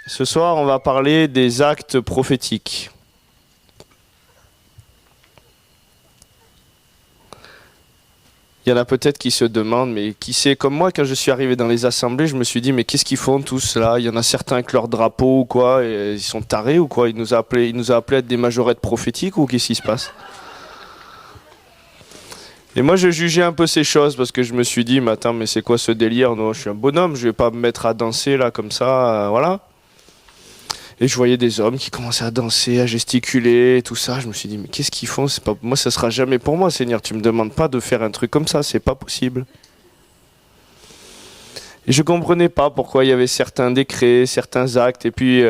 Ce soir, on va parler des actes prophétiques. Il y en a peut-être qui se demandent, mais qui sait, comme moi, quand je suis arrivé dans les assemblées, je me suis dit, mais qu'est-ce qu'ils font tous là? Il y en a certains avec leur drapeau ou quoi, et ils sont tarés ou quoi? Il nous a appelés à être des majorettes prophétiques ou qu'est-ce qui se passe? Et moi, je jugeais un peu ces choses parce que je me suis dit, mais attends, mais c'est quoi ce délire? Non, je suis un bonhomme, je vais pas me mettre à danser là comme ça, voilà. Et je voyais des hommes qui commençaient à danser, à gesticuler, tout ça. Je me suis dit, mais qu'est-ce qu'ils font? C'est pas moi, ça sera jamais pour moi, Seigneur. Tu me demandes pas de faire un truc comme ça, c'est pas possible. Et je comprenais pas pourquoi il y avait certains décrets, certains actes. Et puis,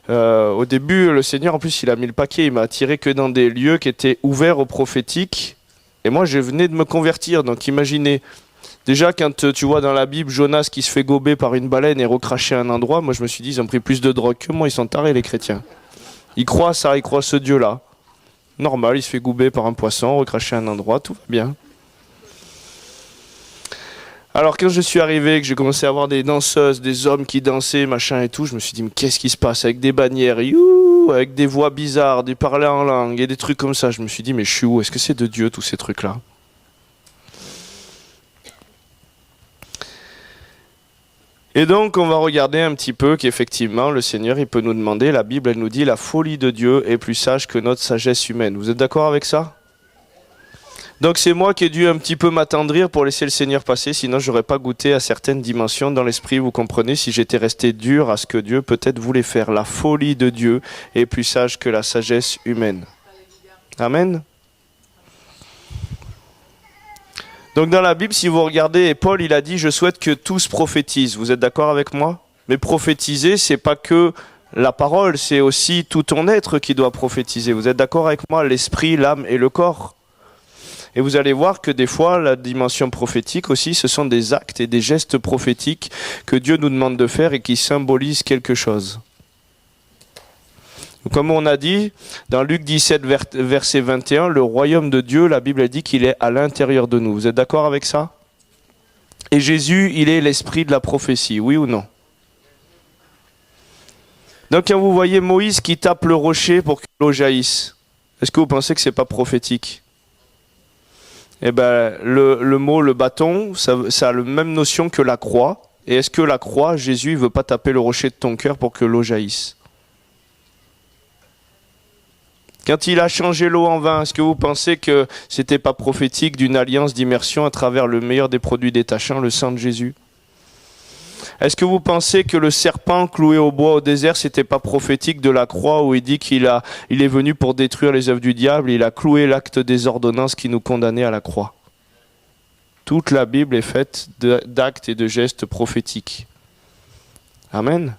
au début, le Seigneur, en plus, il a mis le paquet. Il m'a attiré que dans des lieux qui étaient ouverts au prophétique. Et moi, je venais de me convertir. Donc, imaginez. Déjà, quand tu vois dans la Bible Jonas qui se fait gober par une baleine et recracher à un endroit, moi je me suis dit, ils ont pris plus de drogue que moi, ils sont tarés les chrétiens. Ils croient ça, ils croient ce Dieu-là. Normal, il se fait gober par un poisson, recracher à un endroit, tout va bien. Alors quand je suis arrivé, que j'ai commencé à voir des danseuses, des hommes qui dansaient, machin et tout, je me suis dit, mais qu'est-ce qui se passe avec des bannières, youh, avec des voix bizarres, des parler en langue et des trucs comme ça. Je me suis dit, mais je suis où? Est-ce que c'est de Dieu tous ces trucs-là? Et donc, on va regarder un petit peu qu'effectivement, le Seigneur, il peut nous demander, la Bible, elle nous dit, la folie de Dieu est plus sage que notre sagesse humaine. Vous êtes d'accord avec ça? Donc, c'est moi qui ai dû un petit peu m'attendrir pour laisser le Seigneur passer, sinon j'aurais pas goûté à certaines dimensions dans l'esprit, vous comprenez, si j'étais resté dur à ce que Dieu peut-être voulait faire. La folie de Dieu est plus sage que la sagesse humaine. Amen. Donc dans la Bible, si vous regardez, Paul, il a dit, je souhaite que tous prophétisent. Vous êtes d'accord avec moi? Mais prophétiser, c'est pas que la parole, c'est aussi tout ton être qui doit prophétiser. Vous êtes d'accord avec moi? L'esprit, l'âme et le corps. Et vous allez voir que des fois, la dimension prophétique aussi, ce sont des actes et des gestes prophétiques que Dieu nous demande de faire et qui symbolisent quelque chose. Comme on a dit, dans Luc 17, verset 21, le royaume de Dieu, la Bible dit qu'il est à l'intérieur de nous. Vous êtes d'accord avec ça? Et Jésus, il est l'esprit de la prophétie, oui ou non? Donc quand vous voyez Moïse qui tape le rocher pour que l'eau jaillisse, est-ce que vous pensez que c'est pas prophétique? Eh bien, le mot, le bâton, ça a la même notion que la croix. Et est-ce que la croix, Jésus, ne veut pas taper le rocher de ton cœur pour que l'eau jaillisse? Quand il a changé l'eau en vin, est-ce que vous pensez que c'était pas prophétique d'une alliance d'immersion à travers le meilleur des produits détachants, le sang de Jésus? Est-ce que vous pensez que le serpent cloué au bois au désert, c'était pas prophétique de la croix où il dit il est venu pour détruire les œuvres du diable, il a cloué l'acte des ordonnances qui nous condamnait à la croix? Toute la Bible est faite d'actes et de gestes prophétiques. Amen.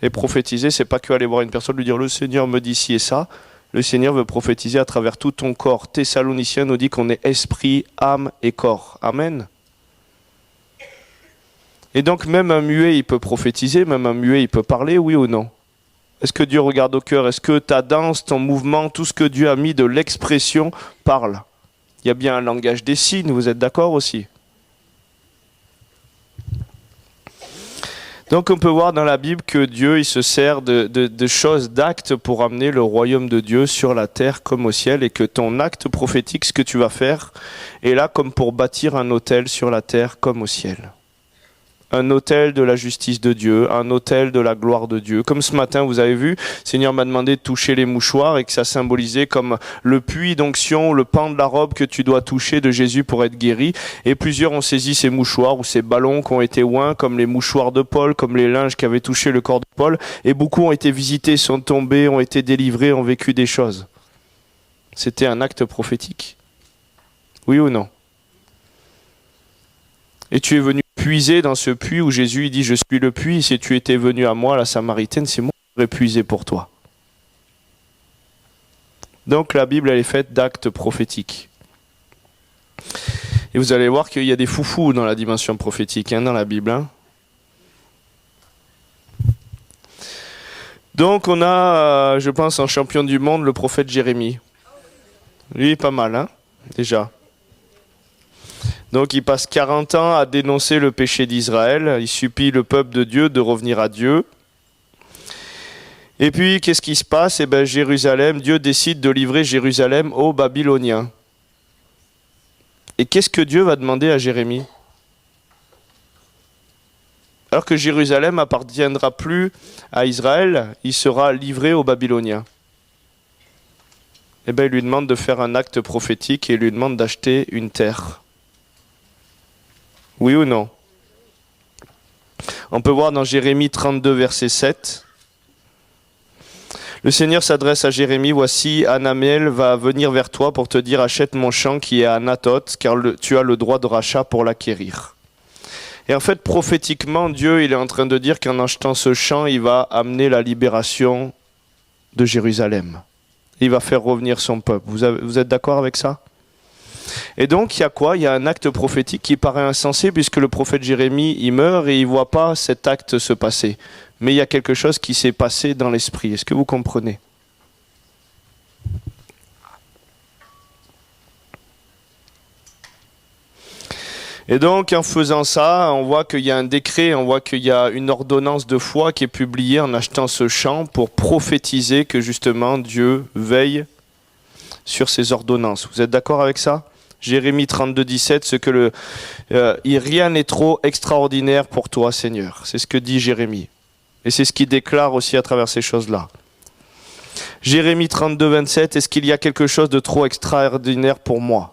Et prophétiser, c'est pas que aller voir une personne, lui dire le Seigneur me dit ci et ça. Le Seigneur veut prophétiser à travers tout ton corps. Thessaloniciens nous dit qu'on est esprit, âme et corps. Amen. Et donc même un muet, il peut prophétiser, même un muet, il peut parler, oui ou non? Est-ce que Dieu regarde au cœur? Est-ce que ta danse, ton mouvement, tout ce que Dieu a mis de l'expression parle? Il y a bien un langage des signes, vous êtes d'accord aussi? Donc on peut voir dans la Bible que Dieu il se sert de choses, d'actes pour amener le royaume de Dieu sur la terre comme au ciel et que ton acte prophétique, ce que tu vas faire, est là comme pour bâtir un autel sur la terre comme au ciel. Un autel de la justice de Dieu, un autel de la gloire de Dieu. Comme ce matin, vous avez vu, le Seigneur m'a demandé de toucher les mouchoirs et que ça symbolisait comme le puits d'onction, le pan de la robe que tu dois toucher de Jésus pour être guéri. Et plusieurs ont saisi ces mouchoirs ou ces ballons qui ont été oints, comme les mouchoirs de Paul, comme les linges qui avaient touché le corps de Paul. Et beaucoup ont été visités, sont tombés, ont été délivrés, ont vécu des choses. C'était un acte prophétique. Oui ou non? Et tu es venu puiser dans ce puits où Jésus il dit « Je suis le puits, si tu étais venu à moi, la Samaritaine, c'est moi qui aurais puisé pour toi. » Donc la Bible, elle est faite d'actes prophétiques. Et vous allez voir qu'il y a des foufous dans la dimension prophétique, dans la Bible. Donc on a, je pense, un champion du monde, le prophète Jérémie. Lui, pas mal, déjà. Donc il passe 40 ans à dénoncer le péché d'Israël, il supplie le peuple de Dieu de revenir à Dieu. Et puis, qu'est-ce qui se passe? Eh bien, Jérusalem, Dieu décide de livrer Jérusalem aux Babyloniens. Et qu'est-ce que Dieu va demander à Jérémie? Alors que Jérusalem appartiendra plus à Israël, il sera livré aux Babyloniens. Eh bien, il lui demande de faire un acte prophétique et il lui demande d'acheter une terre. Oui ou non? On peut voir dans Jérémie 32, verset 7. Le Seigneur s'adresse à Jérémie, voici, Hanamel va venir vers toi pour te dire, achète mon champ qui est à Anathoth, car tu as le droit de rachat pour l'acquérir. Et en fait, prophétiquement, Dieu il est en train de dire qu'en achetant ce champ, il va amener la libération de Jérusalem. Il va faire revenir son peuple. Vous êtes d'accord avec ça? Et donc, il y a quoi? Il y a un acte prophétique qui paraît insensé, puisque le prophète Jérémie, il meurt et il ne voit pas cet acte se passer. Mais il y a quelque chose qui s'est passé dans l'esprit. Est-ce que vous comprenez? Et donc, en faisant ça, on voit qu'il y a un décret, on voit qu'il y a une ordonnance de foi qui est publiée en achetant ce champ pour prophétiser que justement Dieu veille sur ces ordonnances. Vous êtes d'accord avec ça? Jérémie 32, 17, rien n'est trop extraordinaire pour toi, Seigneur. C'est ce que dit Jérémie. Et c'est ce qu'il déclare aussi à travers ces choses-là. Jérémie 32, 27, est-ce qu'il y a quelque chose de trop extraordinaire pour moi?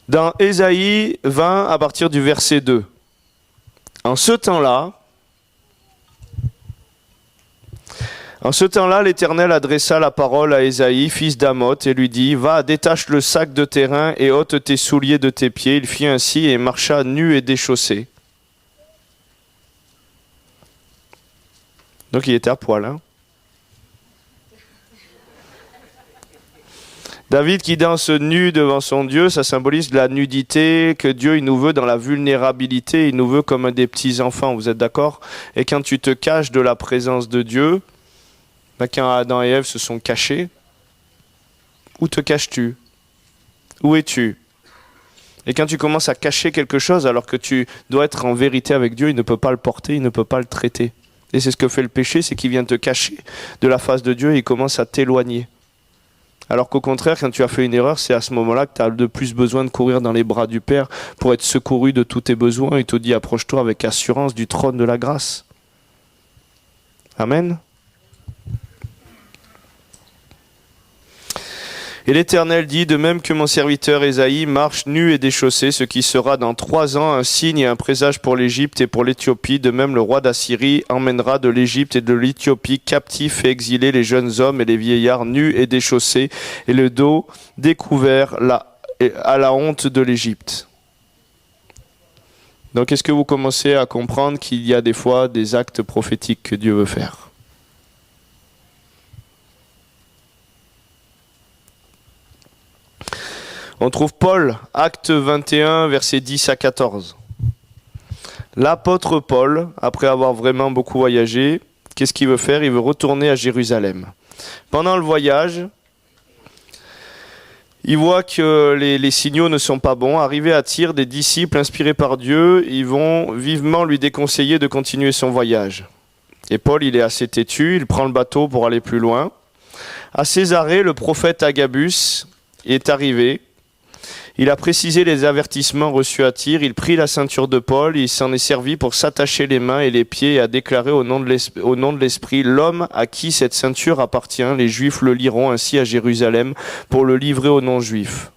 Dans Ésaïe 20, à partir du verset 2. En ce temps-là, l'Éternel adressa la parole à Ésaïe, fils d'Amoth, et lui dit, va, détache le sac de terrain et ôte tes souliers de tes pieds. Il fit ainsi et marcha nu et déchaussé. Donc il était à poil, hein? David qui danse nu devant son Dieu, ça symbolise la nudité, que Dieu il nous veut dans la vulnérabilité, il nous veut comme des petits-enfants, vous êtes d'accord? Et quand tu te caches de la présence de Dieu, quand Adam et Ève se sont cachés, où te caches-tu? Où es-tu? Et quand tu commences à cacher quelque chose alors que tu dois être en vérité avec Dieu, il ne peut pas le porter, il ne peut pas le traiter. Et c'est ce que fait le péché, c'est qu'il vient te cacher de la face de Dieu et il commence à t'éloigner. Alors qu'au contraire, quand tu as fait une erreur, c'est à ce moment-là que tu as de plus besoin de courir dans les bras du Père pour être secouru de tous tes besoins. Il te dit, approche-toi avec assurance du trône de la grâce. Amen. Et l'Éternel dit, de même que mon serviteur Ésaïe marche nu et déchaussé, ce qui sera dans 3 ans un signe et un présage pour l'Égypte et pour l'Éthiopie, de même le roi d'Assyrie emmènera de l'Égypte et de l'Éthiopie captifs et exilés les jeunes hommes et les vieillards nus et déchaussés, et le dos découvert à la honte de l'Égypte. Donc est-ce que vous commencez à comprendre qu'il y a des fois des actes prophétiques que Dieu veut faire? On trouve Paul, acte 21, versets 10 à 14. L'apôtre Paul, après avoir vraiment beaucoup voyagé, qu'est-ce qu'il veut faire? Il veut retourner à Jérusalem. Pendant le voyage, il voit que les signaux ne sont pas bons. Arrivé à Tyr, des disciples inspirés par Dieu, ils vont vivement lui déconseiller de continuer son voyage. Et Paul, il est assez têtu, il prend le bateau pour aller plus loin. À Césarée, le prophète Agabus est arrivé. Il a précisé les avertissements reçus à Tyr, il prit la ceinture de Paul, il s'en est servi pour s'attacher les mains et les pieds et a déclaré au nom de l'Esprit, l'homme à qui cette ceinture appartient, les Juifs le liront ainsi à Jérusalem pour le livrer aux non-Juifs.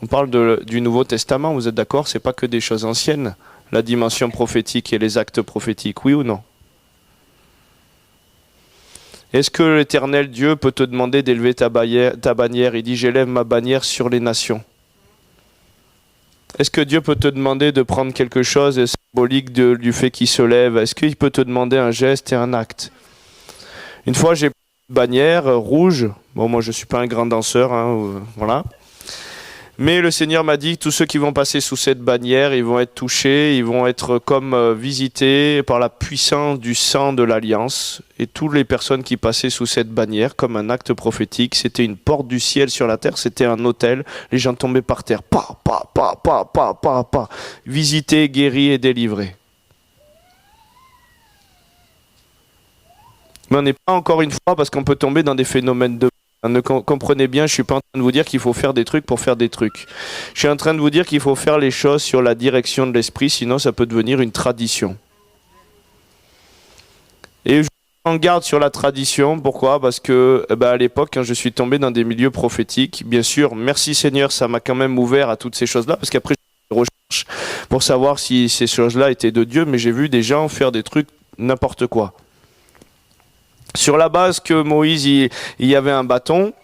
On parle du Nouveau Testament, vous êtes d'accord? C'est pas que des choses anciennes, la dimension prophétique et les actes prophétiques, oui ou non? Est-ce que l'Éternel Dieu peut te demander d'élever ta bannière? Il dit, j'élève ma bannière sur les nations. Est-ce que Dieu peut te demander de prendre quelque chose de symbolique du fait qu'il se lève? Est-ce qu'il peut te demander un geste et un acte? Une fois, j'ai pris une bannière rouge. Bon, moi, je ne suis pas un grand danseur, hein, voilà. Mais le Seigneur m'a dit que tous ceux qui vont passer sous cette bannière, ils vont être touchés, ils vont être comme visités par la puissance du sang de l'Alliance. Et toutes les personnes qui passaient sous cette bannière, comme un acte prophétique, c'était une porte du ciel sur la terre, c'était un autel. Les gens tombaient par terre, visités, guéris et délivrés. Mais on n'est pas encore une fois parce qu'on peut tomber dans des phénomènes de... Comprenez bien, je ne suis pas en train de vous dire qu'il faut faire des trucs pour faire des trucs. Je suis en train de vous dire qu'il faut faire les choses sur la direction de l'esprit, sinon ça peut devenir une tradition. Et je en garde sur la tradition, pourquoi? Parce que à l'époque, quand je suis tombé dans des milieux prophétiques, bien sûr, merci Seigneur, ça m'a quand même ouvert à toutes ces choses-là, parce qu'après j'ai fait des recherches pour savoir si ces choses-là étaient de Dieu, mais j'ai vu des gens faire des trucs n'importe quoi. Sur la base que Moïse, il y avait un bâton,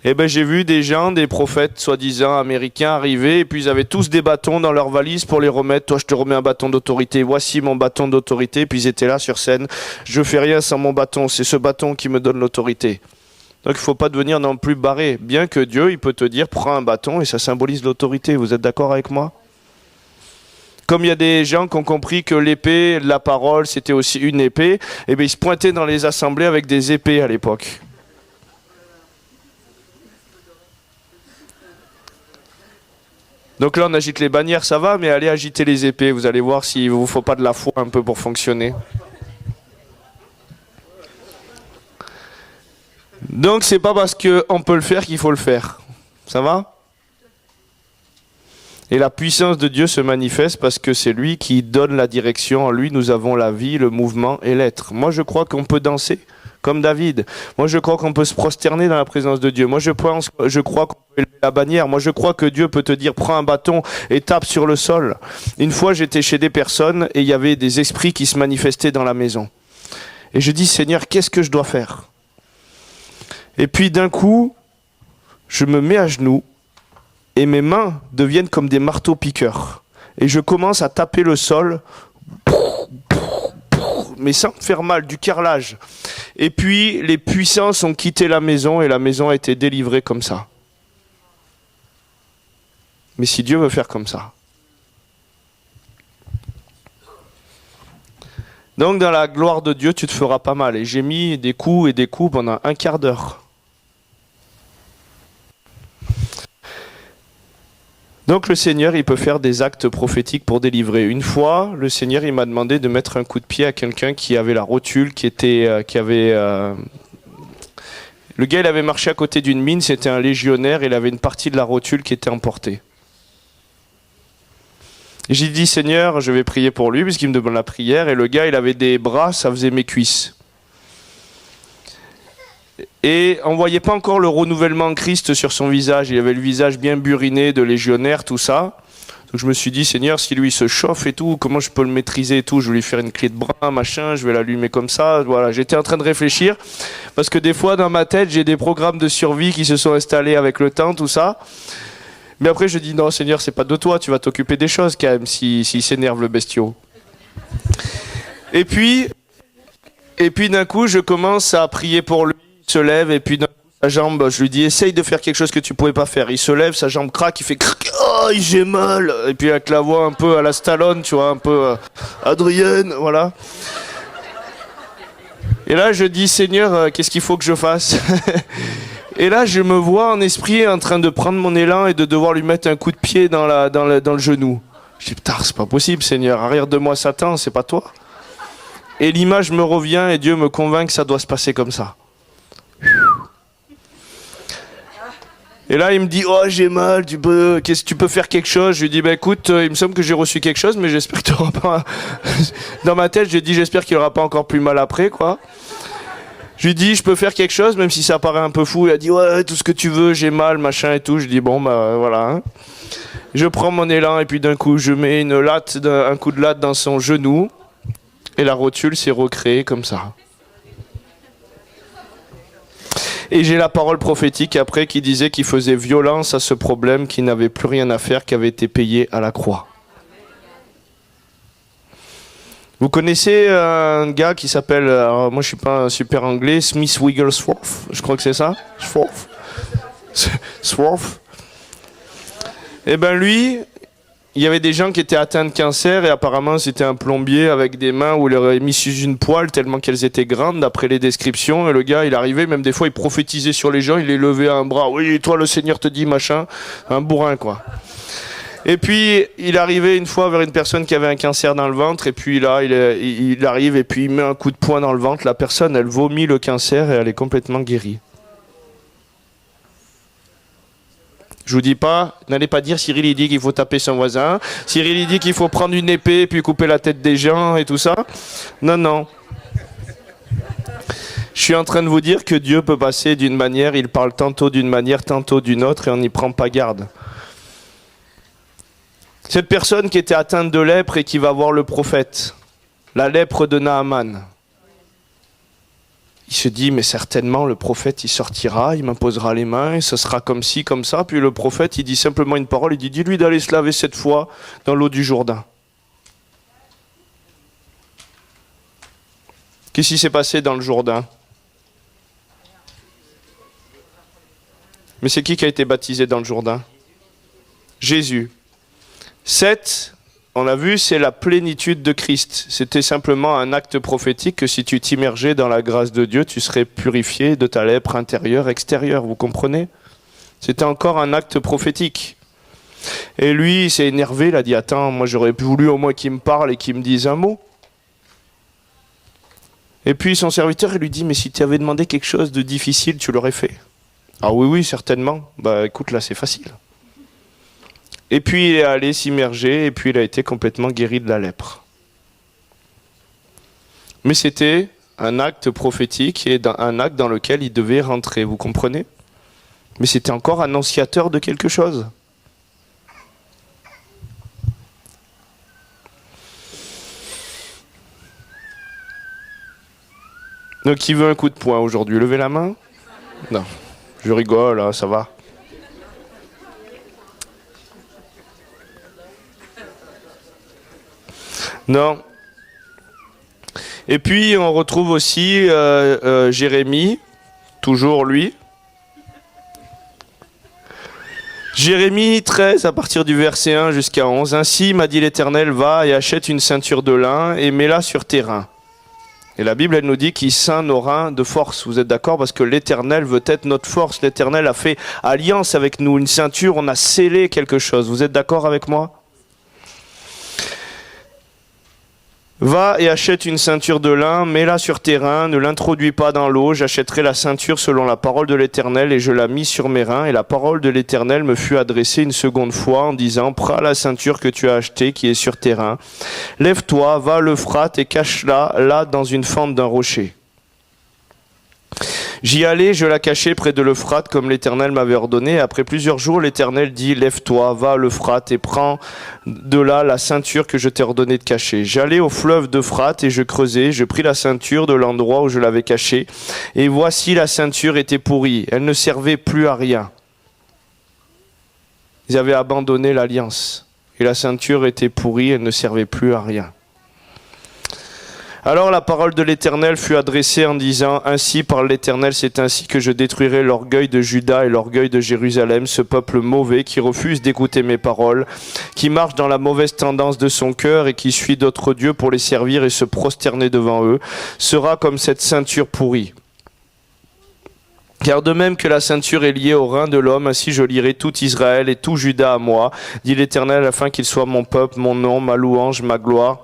et j'ai vu des gens, des prophètes soi-disant américains arriver, et puis ils avaient tous des bâtons dans leur valise pour les remettre. Toi, je te remets un bâton d'autorité. Voici mon bâton d'autorité. Puis ils étaient là sur scène. Je fais rien sans mon bâton. C'est ce bâton qui me donne l'autorité. Donc il ne faut pas devenir non plus barré. Bien que Dieu, il peut te dire, prends un bâton et ça symbolise l'autorité. Vous êtes d'accord avec moi? Comme il y a des gens qui ont compris que l'épée, la parole, c'était aussi une épée, et ils se pointaient dans les assemblées avec des épées à l'époque. Donc là, on agite les bannières, ça va, mais allez agiter les épées. Vous allez voir s'il ne vous faut pas de la foi un peu pour fonctionner. Donc, c'est pas parce qu'on peut le faire qu'il faut le faire. Ça va ? Et la puissance de Dieu se manifeste parce que c'est lui qui donne la direction. En lui, nous avons la vie, le mouvement et l'être. Moi, je crois qu'on peut danser comme David. Moi, je crois qu'on peut se prosterner dans la présence de Dieu. Moi, je crois qu'on peut élever la bannière. Moi, je crois que Dieu peut te dire, prends un bâton et tape sur le sol. Une fois, j'étais chez des personnes et il y avait des esprits qui se manifestaient dans la maison. Et je dis, Seigneur, qu'est-ce que je dois faire? Et puis, d'un coup, je me mets à genoux. Et mes mains deviennent comme des marteaux piqueurs. Et je commence à taper le sol, mais sans me faire mal, du carrelage. Et puis les puissances ont quitté la maison et la maison a été délivrée comme ça. Mais si Dieu veut faire comme ça. Donc dans la gloire de Dieu, tu te feras pas mal. Et j'ai mis des coups pendant un quart d'heure. Donc le Seigneur, il peut faire des actes prophétiques pour délivrer. Une fois, le Seigneur, il m'a demandé de mettre un coup de pied à quelqu'un qui avait la rotule, Le gars, il avait marché à côté d'une mine, c'était un légionnaire, il avait une partie de la rotule qui était emportée. Et j'ai dit, Seigneur, je vais prier pour lui, puisqu'il me demande la prière, et le gars, il avait des bras, ça faisait mes cuisses. Et on ne voyait pas encore le renouvellement en Christ sur son visage. Il avait le visage bien buriné de légionnaire, tout ça. Donc je me suis dit, Seigneur, si lui se chauffe et tout, comment je peux le maîtriser et tout? Je vais lui faire une clé de bras, machin, je vais l'allumer comme ça. Voilà, j'étais en train de réfléchir. Parce que des fois, dans ma tête, j'ai des programmes de survie qui se sont installés avec le temps, tout ça. Mais après, je dis, non, Seigneur, c'est pas de toi. Tu vas t'occuper des choses quand même, s'il s'énerve le bestiau. Et puis d'un coup, je commence à prier pour lui. Il se lève et puis d'un coup, sa jambe, je lui dis essaye de faire quelque chose que tu pouvais pas faire. Il se lève, sa jambe craque, il fait crac, oh j'ai mal. Et puis avec la voix un peu à la Stallone, tu vois, un peu Adrienne, voilà. Et là je dis Seigneur, qu'est-ce qu'il faut que je fasse? Et là je me vois en esprit en train de prendre mon élan et de devoir lui mettre un coup de pied dans le genou. Je dis putain c'est pas possible Seigneur, arrière de moi Satan, c'est pas toi. Et l'image me revient et Dieu me convainc que ça doit se passer comme ça. Et là, il me dit, oh, j'ai mal, tu peux faire quelque chose? Je lui dis, écoute, il me semble que j'ai reçu quelque chose, mais j'espère que tu n'auras pas... Dans ma tête, je dis, j'espère qu'il n'aura pas encore plus mal après, quoi. Je lui dis, je peux faire quelque chose, même si ça paraît un peu fou. Il a dit, ouais, tout ce que tu veux, j'ai mal, machin et tout. Je dis, bon, voilà. Hein. Je prends mon élan, et puis d'un coup, je mets un coup de latte dans son genou, et la rotule s'est recréée comme ça. Et j'ai la parole prophétique après qui disait qu'il faisait violence à ce problème, qui n'avait plus rien à faire, qui avait été payé à la croix. Vous connaissez un gars qui s'appelle, moi je suis pas un super anglais, Smith Wigglesworth, je crois que c'est ça, Sworth. Et ben lui, il y avait des gens qui étaient atteints de cancer et apparemment c'était un plombier avec des mains où il aurait mis sous une poêle tellement qu'elles étaient grandes d'après les descriptions. Et le gars, il arrivait, même des fois, il prophétisait sur les gens, il les levait à un bras. Oui, toi, le Seigneur te dit, machin. Un bourrin, quoi. Et puis, il arrivait une fois vers une personne qui avait un cancer dans le ventre, et puis là, il arrive, et puis il met un coup de poing dans le ventre. La personne, elle vomit le cancer, et elle est complètement guérie. Je vous dis pas, n'allez pas dire Cyril il dit qu'il faut taper son voisin, Cyril il dit qu'il faut prendre une épée et puis couper la tête des gens et tout ça. Non, non. Je suis en train de vous dire que Dieu peut passer d'une manière, il parle tantôt d'une manière, tantôt d'une autre, et on n'y prend pas garde. Cette personne qui était atteinte de lèpre et qui va voir le prophète, la lèpre de Naaman. Il se dit, mais certainement le prophète il sortira, il m'imposera les mains, et ce sera comme ci, comme ça. Puis le prophète il dit simplement une parole, il dit, dis-lui d'aller se laver 7 fois dans l'eau du Jourdain. Qu'est-ce qui s'est passé dans le Jourdain? Mais c'est qui a été baptisé dans le Jourdain? Jésus. 7, on a vu, c'est la plénitude de Christ. C'était simplement un acte prophétique que si tu t'immergeais dans la grâce de Dieu, tu serais purifié de ta lèpre intérieure, extérieure. Vous comprenez? C'était encore un acte prophétique. Et lui, il s'est énervé, il a dit, attends, moi j'aurais voulu au moins qu'il me parle et qu'il me dise un mot. Et puis son serviteur, il lui dit, mais si tu avais demandé quelque chose de difficile, tu l'aurais fait. Ah oui, oui, certainement. Bah écoute, là c'est facile. Et puis il est allé s'immerger et puis il a été complètement guéri de la lèpre. Mais c'était un acte prophétique et un acte dans lequel il devait rentrer, vous comprenez? Mais c'était encore annonciateur de quelque chose. Donc qui veut un coup de poing aujourd'hui? Levez la main? Non, je rigole, hein, ça va. Non. Et puis on retrouve aussi Jérémie, toujours lui. Jérémie 13 à partir du verset 1 jusqu'à 11. Ainsi m'a dit l'Éternel, va et achète une ceinture de lin et mets-la sur tes reins. Et la Bible, elle nous dit qu'il ceint nos reins de force. Vous êtes d'accord? Parce que l'Éternel veut être notre force. L'Éternel a fait alliance avec nous. Une ceinture, on a scellé quelque chose. Vous êtes d'accord avec moi? Va et achète une ceinture de lin, mets-la sur tes reins, ne l'introduis pas dans l'eau, j'achèterai la ceinture selon la parole de l'Éternel et je la mis sur mes reins. Et la parole de l'Éternel me fut adressée une seconde fois en disant, prends la ceinture que tu as achetée qui est sur tes reins, lève-toi, va à l'Euphrate et cache-la là dans une fente d'un rocher. J'y allai, je la cachai près de l'Euphrate comme l'Éternel m'avait ordonné. Après plusieurs jours, l'Éternel dit, lève-toi, va à l'Euphrate et prends de là la ceinture que je t'ai ordonné de cacher. J'allai au fleuve d'Euphrate et je creusai, je pris la ceinture de l'endroit où je l'avais cachée. Et voici la ceinture était pourrie, elle ne servait plus à rien. Ils avaient abandonné l'alliance. Et la ceinture était pourrie, elle ne servait plus à rien. Alors la parole de l'Éternel fut adressée en disant, ainsi parle l'Éternel, c'est ainsi que je détruirai l'orgueil de Juda et l'orgueil de Jérusalem, ce peuple mauvais qui refuse d'écouter mes paroles, qui marche dans la mauvaise tendance de son cœur et qui suit d'autres dieux pour les servir et se prosterner devant eux, sera comme cette ceinture pourrie. Car de même que la ceinture est liée au rein de l'homme, ainsi je lierai tout Israël et tout Juda à moi, dit l'Éternel, afin qu'il soit mon peuple, mon nom, ma louange, ma gloire.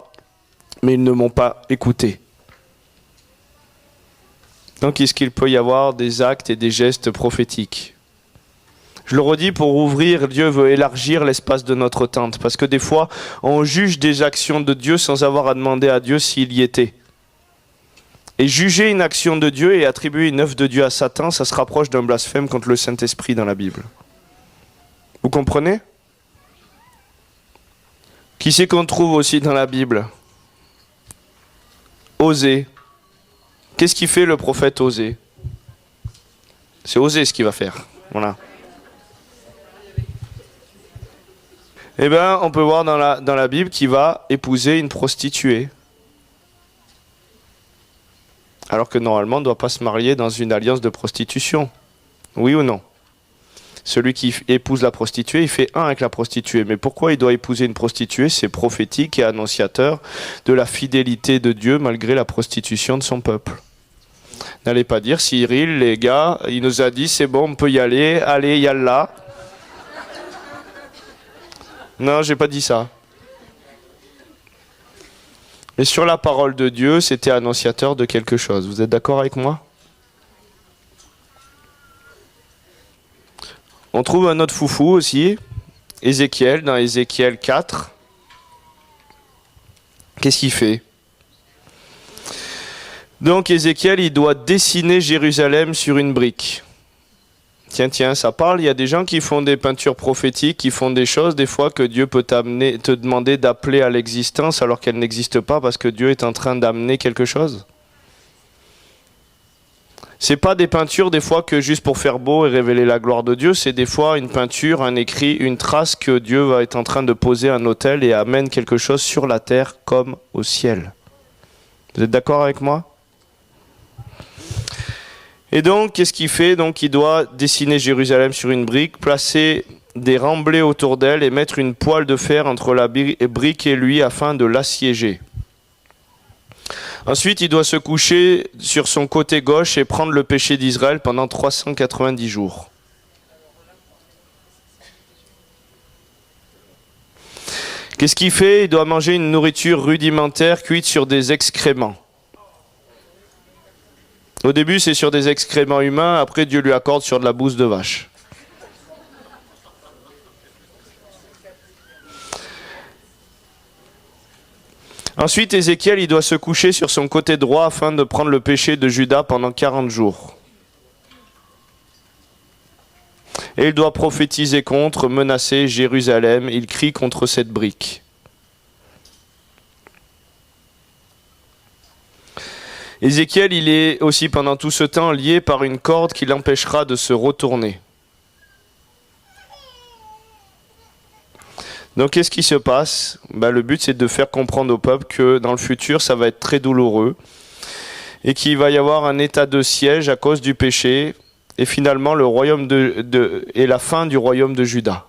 Mais ils ne m'ont pas écouté. Donc est-ce qu'il peut y avoir des actes et des gestes prophétiques? Je le redis, pour ouvrir, Dieu veut élargir l'espace de notre tente. Parce que des fois, on juge des actions de Dieu sans avoir à demander à Dieu s'il y était. Et juger une action de Dieu et attribuer une œuvre de Dieu à Satan, ça se rapproche d'un blasphème contre le Saint-Esprit dans la Bible. Vous comprenez? Qui c'est qu'on trouve aussi dans la Bible? Osée. Qu'est-ce qu'il fait le prophète Osée? C'est Osée ce qu'il va faire. Voilà. Eh bien, on peut voir dans la Bible qu'il va épouser une prostituée. Alors que normalement, on ne doit pas se marier dans une alliance de prostitution. Oui ou non? Celui qui épouse la prostituée, il fait un avec la prostituée. Mais pourquoi il doit épouser une prostituée? C'est prophétique et annonciateur de la fidélité de Dieu malgré la prostitution de son peuple. N'allez pas dire, Cyril, les gars, il nous a dit, c'est bon, on peut y aller, allez, yallah. Non, j'ai pas dit ça. Mais sur la parole de Dieu, c'était annonciateur de quelque chose. Vous êtes d'accord avec moi? On trouve un autre foufou aussi, Ézéchiel, dans Ézéchiel 4. Qu'est-ce qu'il fait? Donc Ézéchiel, il doit dessiner Jérusalem sur une brique. Tiens, ça parle, il y a des gens qui font des peintures prophétiques, qui font des choses, des fois que Dieu peut te demander d'appeler à l'existence alors qu'elle n'existe pas parce que Dieu est en train d'amener quelque chose. C'est pas des peintures des fois que juste pour faire beau et révéler la gloire de Dieu, c'est des fois une peinture, un écrit, une trace que Dieu va être en train de poser un autel et amène quelque chose sur la terre comme au ciel. Vous êtes d'accord avec moi ? Et donc, qu'est-ce qu'il fait? Donc, il doit dessiner Jérusalem sur une brique, placer des remblais autour d'elle et mettre une poêle de fer entre la brique et lui afin de l'assiéger. Ensuite, il doit se coucher sur son côté gauche et prendre le péché d'Israël pendant 390 jours. Qu'est-ce qu'il fait? Il doit manger une nourriture rudimentaire cuite sur des excréments. Au début, c'est sur des excréments humains, après Dieu lui accorde sur de la bouse de vache. Ensuite, Ézéchiel, il doit se coucher sur son côté droit afin de prendre le péché de Juda pendant 40 jours. Et il doit prophétiser contre, menacer Jérusalem. Il crie contre cette brique. Ézéchiel, il est aussi pendant tout ce temps lié par une corde qui l'empêchera de se retourner. Donc qu'est-ce qui se passe? Le but c'est de faire comprendre au peuple que dans le futur ça va être très douloureux et qu'il va y avoir un état de siège à cause du péché et finalement le royaume et la fin du royaume de Juda.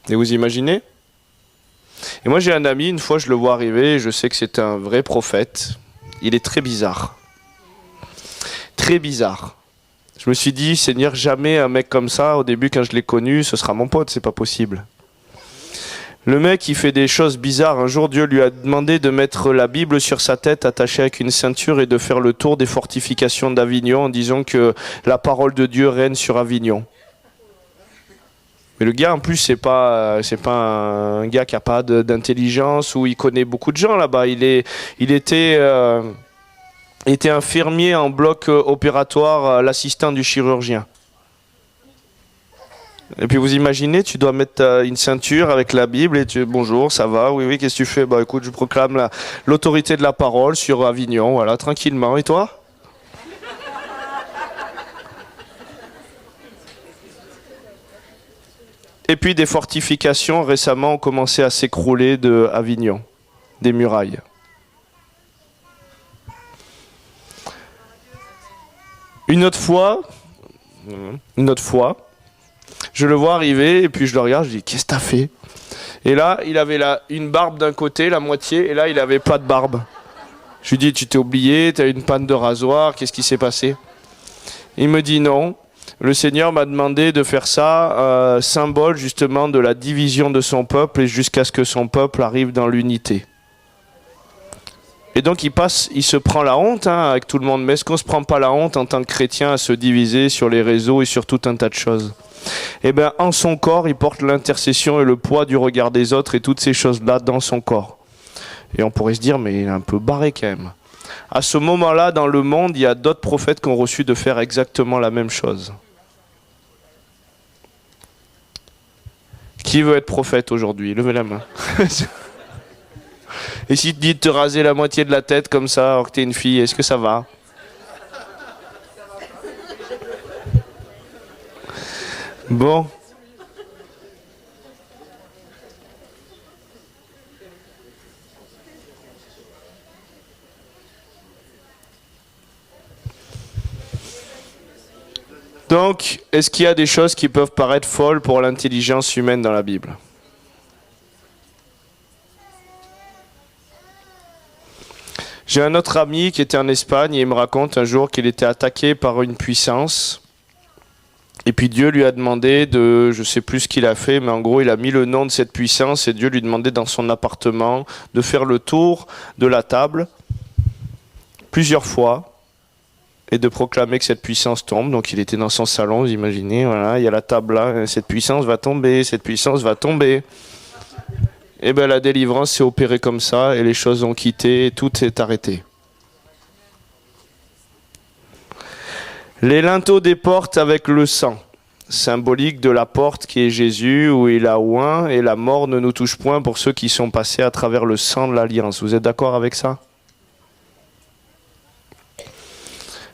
Et vous imaginez? Et moi j'ai un ami, une fois je le vois arriver, je sais que c'est un vrai prophète. Il est très bizarre. Très bizarre. Je me suis dit, Seigneur, jamais un mec comme ça, au début quand je l'ai connu, ce sera mon pote, c'est pas possible. Le mec, il fait des choses bizarres. Un jour, Dieu lui a demandé de mettre la Bible sur sa tête, attachée avec une ceinture, et de faire le tour des fortifications d'Avignon en disant que la parole de Dieu règne sur Avignon. Mais le gars, en plus, c'est pas un gars qui a pas d'intelligence ou il connaît beaucoup de gens là-bas. Il était infirmier en bloc opératoire, l'assistant du chirurgien. Et puis vous imaginez, tu dois mettre une ceinture avec la Bible et bonjour, ça va, oui, qu'est-ce que tu fais? Écoute, je proclame l'autorité de la parole sur Avignon, voilà, tranquillement. Et toi? Et puis des fortifications récemment ont commencé à s'écrouler de Avignon, des murailles. Une autre fois, je le vois arriver et puis je le regarde, je dis qu'est-ce que t'as fait? Et là, il avait une barbe d'un côté, la moitié, et là, il avait pas de barbe. Je lui dis, tu t'es oublié, t'as une panne de rasoir, qu'est-ce qui s'est passé? Il me dit non. Le Seigneur m'a demandé de faire ça, symbole justement de la division de son peuple et jusqu'à ce que son peuple arrive dans l'unité. Et donc il se prend la honte avec tout le monde. Mais est-ce qu'on ne se prend pas la honte en tant que chrétien à se diviser sur les réseaux et sur tout un tas de choses? Eh bien, en son corps, il porte l'intercession et le poids du regard des autres et toutes ces choses-là dans son corps. Et on pourrait se dire, mais il est un peu barré quand même. À ce moment-là, dans le monde, il y a d'autres prophètes qui ont reçu de faire exactement la même chose. Qui veut être prophète aujourd'hui? Levez la main. Et si tu te dis de te raser la moitié de la tête comme ça, alors que t'es une fille, est-ce que ça va? Bon. Donc, Donc, est-ce qu'il y a des choses qui peuvent paraître folles pour l'intelligence humaine dans la Bible ? J'ai un autre ami qui était en Espagne et il me raconte un jour qu'il était attaqué par une puissance. Et puis Dieu lui a demandé de, je sais plus ce qu'il a fait, mais en gros il a mis le nom de cette puissance et Dieu lui demandait dans son appartement de faire le tour de la table plusieurs fois et de proclamer que cette puissance tombe. Donc il était dans son salon, vous imaginez, voilà, il y a la table là, cette puissance va tomber, cette puissance va tomber. Et bien la délivrance s'est opérée comme ça et les choses ont quitté et tout est arrêté. Les linteaux des portes avec le sang, symbolique de la porte qui est Jésus, où il a oint, et la mort ne nous touche point pour ceux qui sont passés à travers le sang de l'Alliance. Vous êtes d'accord avec ça ?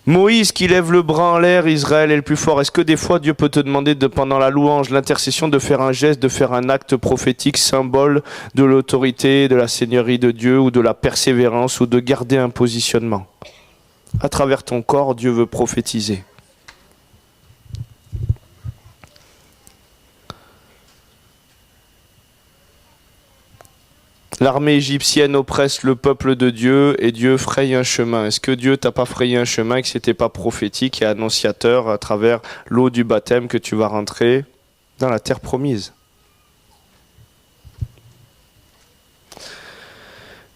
Moïse qui lève le bras en l'air, Israël est le plus fort. Est-ce que des fois Dieu peut te demander pendant la louange, l'intercession, de faire un geste, de faire un acte prophétique, symbole de l'autorité, de la seigneurie de Dieu, ou de la persévérance, ou de garder un positionnement ? À travers ton corps, Dieu veut prophétiser. L'armée égyptienne oppresse le peuple de Dieu et Dieu fraye un chemin. Est-ce que Dieu t'a pas frayé un chemin et que c'était pas prophétique et annonciateur à travers l'eau du baptême que tu vas rentrer dans la terre promise ?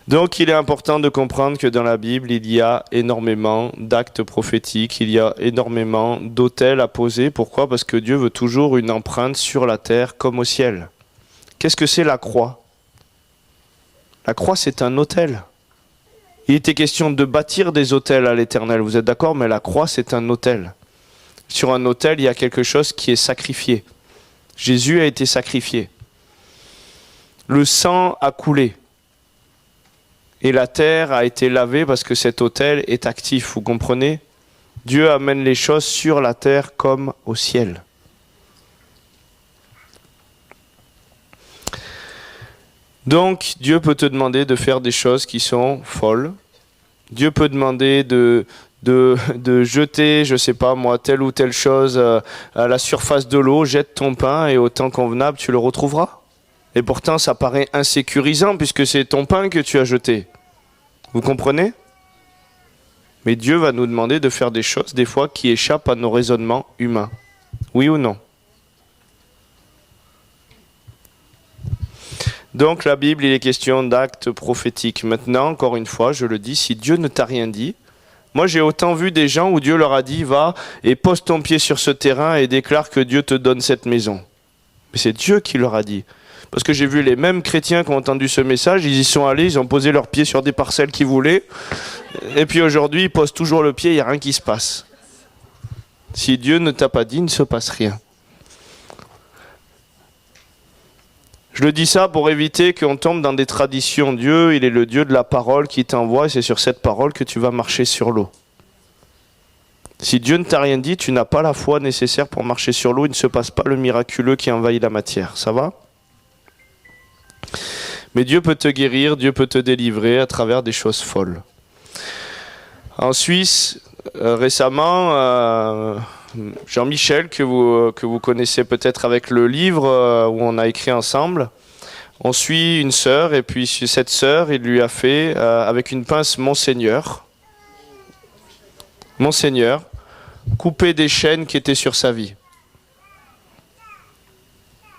Donc il est important de comprendre que dans la Bible, il y a énormément d'actes prophétiques, il y a énormément d'autels à poser. Pourquoi ? Parce que Dieu veut toujours une empreinte sur la terre comme au ciel. Qu'est-ce que c'est la croix ? La croix, c'est un autel. Il était question de bâtir des autels à l'Éternel, vous êtes d'accord ? Mais la croix, c'est un autel. Sur un autel, il y a quelque chose qui est sacrifié. Jésus a été sacrifié. Le sang a coulé. Et la terre a été lavée parce que cet autel est actif, vous comprenez ? Dieu amène les choses sur la terre comme au ciel. Donc, Dieu peut te demander de faire des choses qui sont folles. Dieu peut demander de jeter, je sais pas moi, telle ou telle chose à la surface de l'eau, jette ton pain et au temps convenable, tu le retrouveras. Et pourtant, ça paraît insécurisant puisque c'est ton pain que tu as jeté. Vous comprenez ? Mais Dieu va nous demander de faire des choses, des fois, qui échappent à nos raisonnements humains. Oui ou non ? Donc, la Bible, il est question d'actes prophétiques. Maintenant, encore une fois, je le dis, si Dieu ne t'a rien dit, moi j'ai autant vu des gens où Dieu leur a dit, va et pose ton pied sur ce terrain et déclare que Dieu te donne cette maison. Mais c'est Dieu qui leur a dit. Parce que j'ai vu les mêmes chrétiens qui ont entendu ce message, ils y sont allés, ils ont posé leurs pieds sur des parcelles qu'ils voulaient, et puis aujourd'hui ils posent toujours le pied, il n'y a rien qui se passe. Si Dieu ne t'a pas dit, il ne se passe rien. Je le dis ça pour éviter qu'on tombe dans des traditions. Dieu, il est le Dieu de la parole qui t'envoie, et c'est sur cette parole que tu vas marcher sur l'eau. Si Dieu ne t'a rien dit, tu n'as pas la foi nécessaire pour marcher sur l'eau, il ne se passe pas le miraculeux qui envahit la matière. Ça va ? Mais Dieu peut te guérir, Dieu peut te délivrer à travers des choses folles. En Suisse, récemment, Jean-Michel, que vous connaissez peut-être avec le livre où on a écrit ensemble, on suit une sœur, et puis cette sœur, il lui a fait, avec une pince Monseigneur, couper des chaînes qui étaient sur sa vie.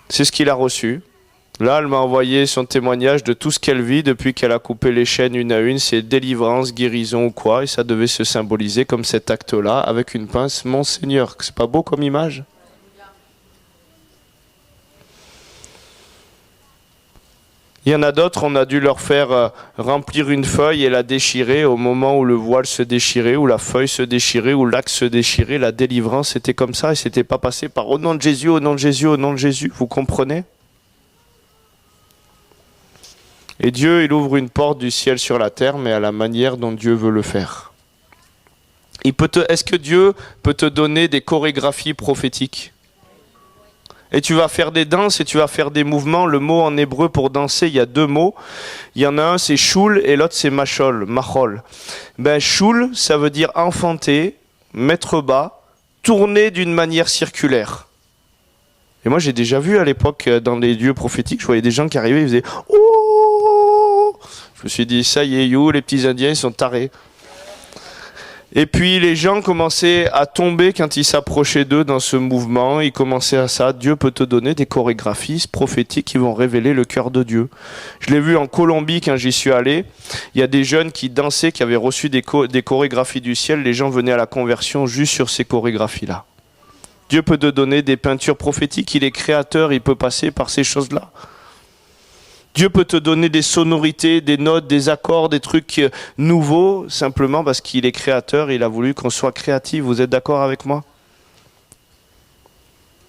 C'est ce qu'il a reçu. Là, elle m'a envoyé son témoignage de tout ce qu'elle vit depuis qu'elle a coupé les chaînes une à une, c'est délivrance, guérison ou quoi, et ça devait se symboliser comme cet acte-là, avec une pince Monseigneur. C'est pas beau comme image ? Il y en a d'autres, on a dû leur faire remplir une feuille et la déchirer au moment où le voile se déchirait, où la feuille se déchirait, où l'axe se déchirait. La délivrance, c'était comme ça, et c'était pas passé par au nom de Jésus, au nom de Jésus, au nom de Jésus. Vous comprenez ? Et Dieu, il ouvre une porte du ciel sur la terre, mais à la manière dont Dieu veut le faire. Est-ce que Dieu peut te donner des chorégraphies prophétiques ? Et tu vas faire des danses et tu vas faire des mouvements. Le mot en hébreu pour danser, il y a deux mots. Il y en a un, c'est choul, et l'autre, c'est machol. Choul, ça veut dire enfanter, mettre bas, tourner d'une manière circulaire. Et moi, j'ai déjà vu à l'époque, dans les lieux prophétiques, je voyais des gens qui arrivaient, ils faisaient « Oh !» Je me suis dit, ça y est, les petits Indiens, ils sont tarés. Et puis les gens commençaient à tomber quand ils s'approchaient d'eux dans ce mouvement. Ils commençaient à ça. Dieu peut te donner des chorégraphies prophétiques qui vont révéler le cœur de Dieu. Je l'ai vu en Colombie quand j'y suis allé. Il y a des jeunes qui dansaient, qui avaient reçu des chorégraphies du ciel. Les gens venaient à la conversion juste sur ces chorégraphies-là. Dieu peut te donner des peintures prophétiques. Il est créateur, il peut passer par ces choses-là. Dieu peut te donner des sonorités, des notes, des accords, des trucs nouveaux, simplement parce qu'il est créateur, il a voulu qu'on soit créatif. Vous êtes d'accord avec moi?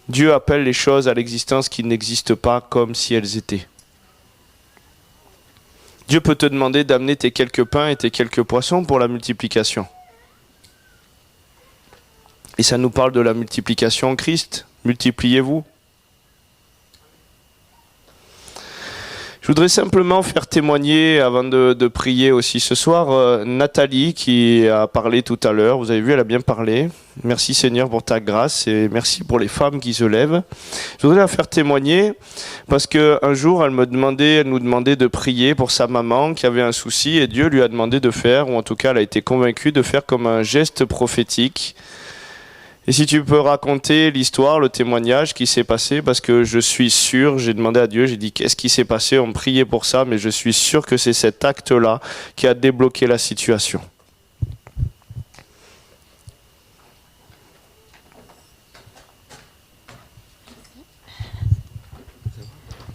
Dieu appelle les choses à l'existence qui n'existent pas comme si elles étaient. Dieu peut te demander d'amener tes quelques pains et tes quelques poissons pour la multiplication. Et ça nous parle de la multiplication en Christ. Multipliez-vous. Je voudrais simplement faire témoigner, avant de prier aussi ce soir, Nathalie qui a parlé tout à l'heure. Vous avez vu, elle a bien parlé. Merci Seigneur pour ta grâce et merci pour les femmes qui se lèvent. Je voudrais la faire témoigner parce qu'un jour, elle nous demandait de prier pour sa maman qui avait un souci et Dieu lui a demandé de faire, ou en tout cas elle a été convaincue de faire comme un geste prophétique. Et si tu peux raconter l'histoire, le témoignage qui s'est passé, parce que je suis sûr, j'ai demandé à Dieu, j'ai dit qu'est-ce qui s'est passé, on me priait pour ça, mais je suis sûr que c'est cet acte-là qui a débloqué la situation.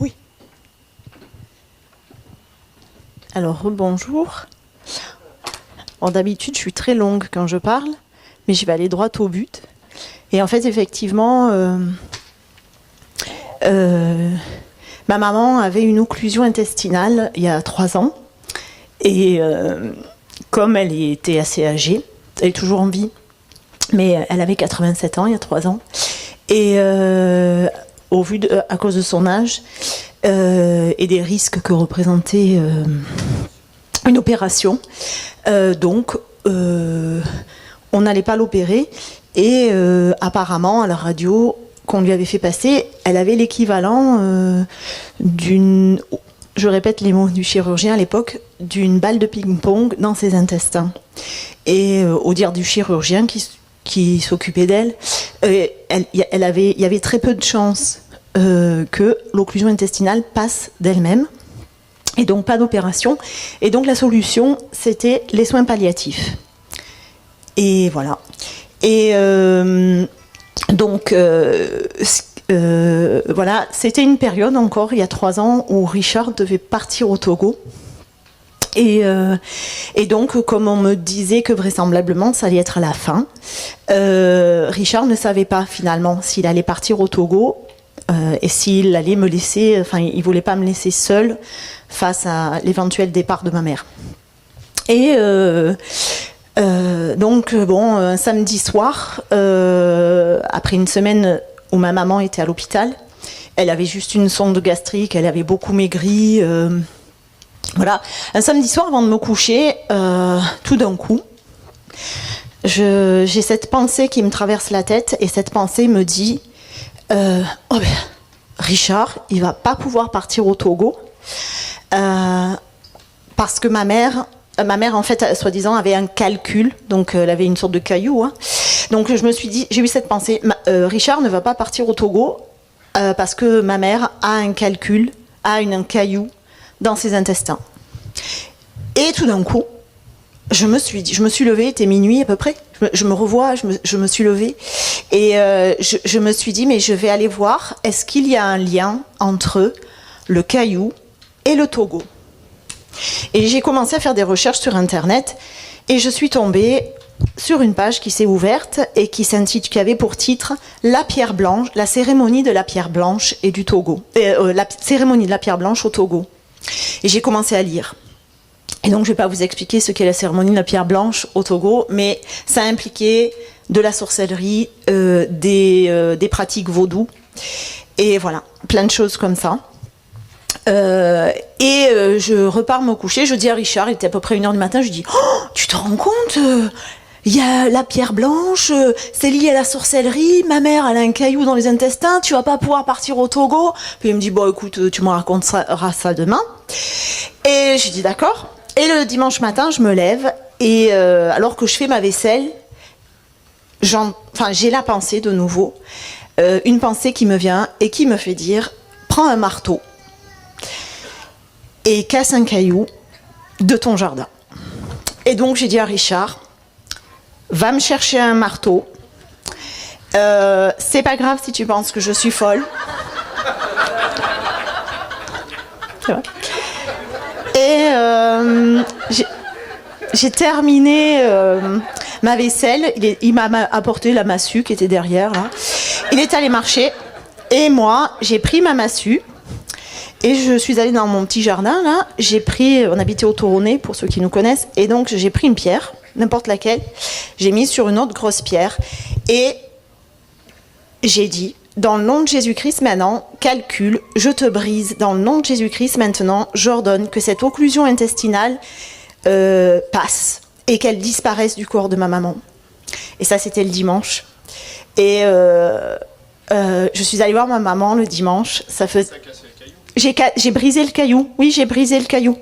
Oui. Alors, bonjour. Bon, d'habitude, je suis très longue quand je parle, mais je vais aller droit au but. Et en fait, effectivement, ma maman avait une occlusion intestinale il y a 3 ans. Et comme elle était assez âgée, elle est toujours en vie, mais elle avait 87 ans il y a 3 ans. Et à cause de son âge et des risques que représentait une opération, donc on n'allait pas l'opérer. Et apparemment, à la radio qu'on lui avait fait passer, elle avait l'équivalent d'une, je répète les mots du chirurgien à l'époque, d'une balle de ping-pong dans ses intestins. Et au dire du chirurgien qui s'occupait d'elle, il y avait très peu de chances que l'occlusion intestinale passe d'elle-même. Et donc pas d'opération. Et donc la solution, c'était les soins palliatifs. Et voilà. Et voilà, c'était une période encore, il y a 3 ans, où Richard devait partir au Togo. Et donc, comme on me disait que vraisemblablement ça allait être à la fin, Richard ne savait pas finalement s'il allait partir au Togo et s'il allait me laisser, enfin, il voulait pas me laisser seule face à l'éventuel départ de ma mère. Et donc, bon, un samedi soir, après une semaine où ma maman était à l'hôpital, elle avait juste une sonde gastrique, elle avait beaucoup maigri. Voilà. Un samedi soir, avant de me coucher, tout d'un coup, j'ai cette pensée qui me traverse la tête, et cette pensée me dit Richard, il va pas pouvoir partir au Togo, parce que ma mère, en fait, soi-disant, avait un calcul, donc elle avait une sorte de caillou. Hein. Donc je me suis dit, j'ai eu cette pensée, Richard ne va pas partir au Togo parce que ma mère a un calcul, a un caillou dans ses intestins. Et tout d'un coup, je me suis levée, il était minuit à peu près, je me revois, je me suis levée, et je me suis dit, mais je vais aller voir, est-ce qu'il y a un lien entre le caillou et le Togo ? Et j'ai commencé à faire des recherches sur Internet et je suis tombée sur une page qui s'est ouverte et qui avait pour titre La pierre blanche, la cérémonie de la pierre blanche et du Togo. La cérémonie de la pierre blanche au Togo. Et j'ai commencé à lire. Et donc je ne vais pas vous expliquer ce qu'est la cérémonie de la pierre blanche au Togo, mais ça impliquait de la sorcellerie, des pratiques vaudou, et voilà, plein de choses comme ça. Je repars me coucher, je dis à Richard, il était à peu près 1h du matin, je dis « Oh, tu te rends compte, il il y a la pierre blanche, c'est lié à la sorcellerie, ma mère elle a un caillou dans les intestins, tu vas pas pouvoir partir au Togo. Puis il me dit bon écoute, tu me raconteras ça demain. Et j'ai dit d'accord. Et le dimanche matin, je me lève et alors que je fais ma vaisselle, j'ai la pensée de nouveau, une pensée qui me vient et qui me fait dire prends un marteau et casse un caillou de ton jardin. Et donc j'ai dit à Richard, va me chercher un marteau. C'est pas grave si tu penses que je suis folle. C'est vrai. Et j'ai terminé ma vaisselle. Il m'a apporté la massue qui était derrière. Là. Il est allé marcher. Et moi, j'ai pris ma massue. Et je suis allée dans mon petit jardin. Là. On habitait au Toronnet, pour ceux qui nous connaissent. Et donc, j'ai pris une pierre, n'importe laquelle. J'ai mis sur une autre grosse pierre. Et j'ai dit, dans le nom de Jésus-Christ maintenant, calcule, je te brise. Dans le nom de Jésus-Christ maintenant, j'ordonne que cette occlusion intestinale passe et qu'elle disparaisse du corps de ma maman. Et ça, c'était le dimanche. Et je suis allée voir ma maman le dimanche. J'ai brisé le caillou. Oui, j'ai brisé le caillou.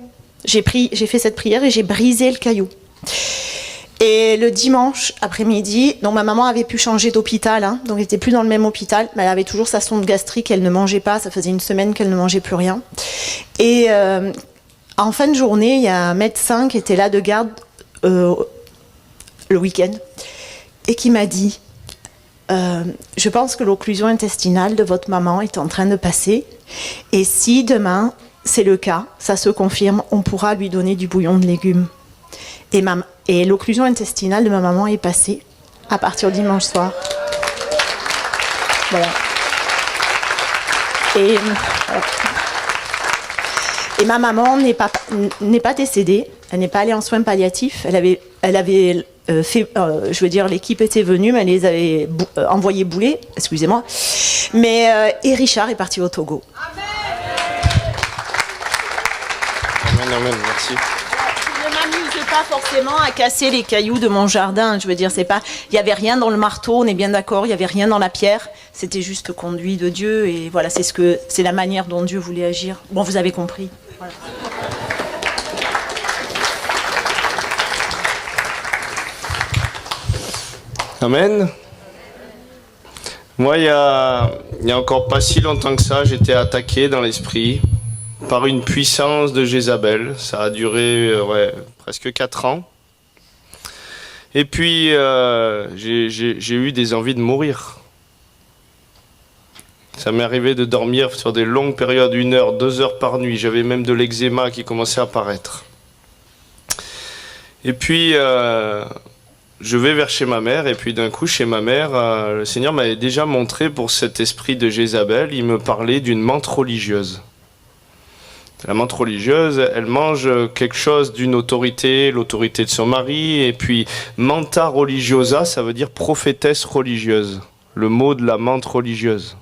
J'ai fait cette prière et j'ai brisé le caillou. Et le dimanche après-midi, donc ma maman avait pu changer d'hôpital, hein, donc elle n'était plus dans le même hôpital, mais elle avait toujours sa sonde gastrique, elle ne mangeait pas, ça faisait une semaine qu'elle ne mangeait plus rien. Et en fin de journée, il y a un médecin qui était là de garde le week-end et qui m'a dit je pense que l'occlusion intestinale de votre maman est en train de passer et si demain c'est le cas, ça se confirme, on pourra lui donner du bouillon de légumes. Et l'occlusion intestinale de ma maman est passée à partir du dimanche soir. Voilà. Et ma maman n'est pas décédée. Elle n'est pas allée en soins palliatifs. Elle avait fait, l'équipe était venue, mais elle les avait envoyés bouler. Excusez-moi. Et Richard est parti au Togo. Amen, amen, merci. Je ne m'amuse pas forcément à casser les cailloux de mon jardin. Je veux dire, il n'y avait rien dans le marteau, on est bien d'accord, il n'y avait rien dans la pierre. C'était juste conduit de Dieu et voilà, c'est la manière dont Dieu voulait agir. Bon, vous avez compris. Voilà. Amen. Moi, il y a encore pas si longtemps que ça, j'étais attaqué dans l'esprit par une puissance de Jézabel. Ça a duré presque 4 ans. Et puis, j'ai eu des envies de mourir. Ça m'est arrivé de dormir sur des longues périodes, 1 heure, 2 heures par nuit. J'avais même de l'eczéma qui commençait à apparaître. Et puis, je vais vers chez ma mère, et puis d'un coup, chez ma mère, le Seigneur m'avait déjà montré pour cet esprit de Jézabel, il me parlait d'une menthe religieuse. La menthe religieuse, elle mange quelque chose d'une autorité, l'autorité de son mari, et puis manta religiosa, ça veut dire prophétesse religieuse, le mot de la menthe religieuse.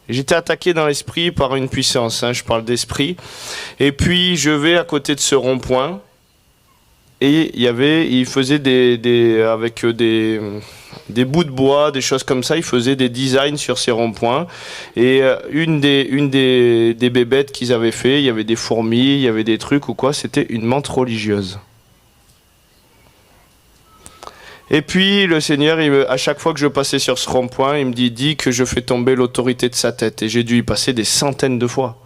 J'étais attaqué dans l'esprit par une puissance, je parle d'esprit, et puis je vais à côté de ce rond-point, et il faisait avec des bouts de bois, des choses comme ça, il faisait des designs sur ces ronds-points. Et une des bébêtes qu'ils avaient fait, il y avait des fourmis, il y avait des trucs ou quoi, c'était une menthe religieuse. Et puis le Seigneur, à chaque fois que je passais sur ce rond-point, il me dit que je fais tomber l'autorité de sa tête. Et j'ai dû y passer des centaines de fois.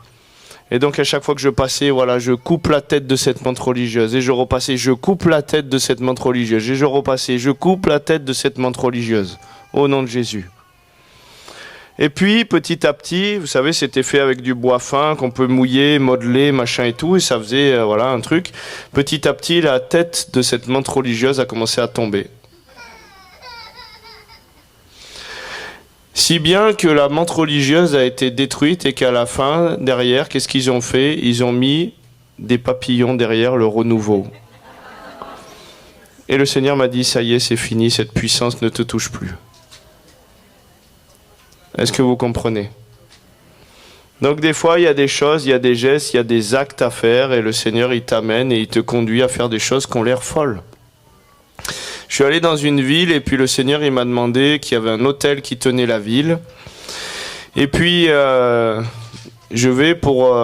Et donc à chaque fois que je passais, voilà, je coupe la tête de cette menthe religieuse. Et je repassais, je coupe la tête de cette menthe religieuse. Et je repassais, je coupe la tête de cette menthe religieuse. Au nom de Jésus. Et puis petit à petit, vous savez, c'était fait avec du bois fin qu'on peut mouiller, modeler, machin et tout. Et ça faisait un truc. Petit à petit, la tête de cette menthe religieuse a commencé à tomber. Si bien que la menthe religieuse a été détruite et qu'à la fin, derrière, qu'est-ce qu'ils ont fait? Ils ont mis des papillons derrière le renouveau. Et le Seigneur m'a dit, ça y est, c'est fini, cette puissance ne te touche plus. Est-ce que vous comprenez? Donc des fois, il y a des choses, il y a des gestes, il y a des actes à faire et le Seigneur, il t'amène et il te conduit à faire des choses qui ont l'air folles. suis allé dans une ville et puis le Seigneur il m'a demandé qu'il y avait un hôtel qui tenait la ville. Et puis je vais pour...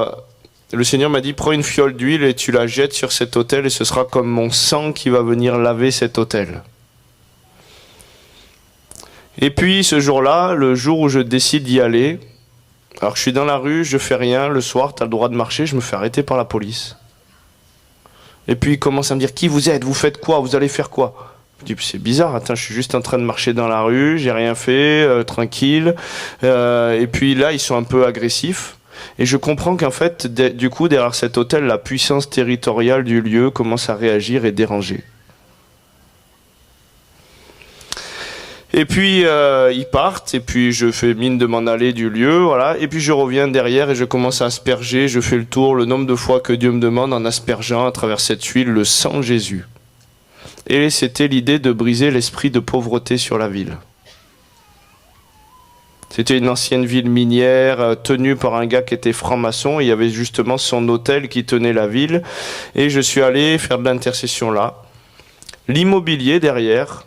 le Seigneur m'a dit prends une fiole d'huile et tu la jettes sur cet hôtel et ce sera comme mon sang qui va venir laver cet hôtel. Et puis ce jour-là, le jour où je décide d'y aller, alors je suis dans la rue, je fais rien, le soir tu as le droit de marcher, je me fais arrêter par la police. Et puis il commence à me dire qui vous êtes, vous faites quoi, vous allez faire quoi? Je dis c'est bizarre, attends, je suis juste en train de marcher dans la rue, j'ai rien fait, tranquille. Et puis là ils sont un peu agressifs. Et je comprends qu'en fait, du coup, derrière cet hôtel, la puissance territoriale du lieu commence à réagir et déranger. Et puis ils partent, et puis je fais mine de m'en aller du lieu, voilà. Et puis je reviens derrière et je commence à asperger, je fais le tour, le nombre de fois que Dieu me demande en aspergeant à travers cette huile le sang de Jésus. Et c'était l'idée de briser l'esprit de pauvreté sur la ville. C'était une ancienne ville minière tenue par un gars qui était franc-maçon. Il y avait justement son hôtel qui tenait la ville. Et je suis allé faire de l'intercession là. L'immobilier derrière,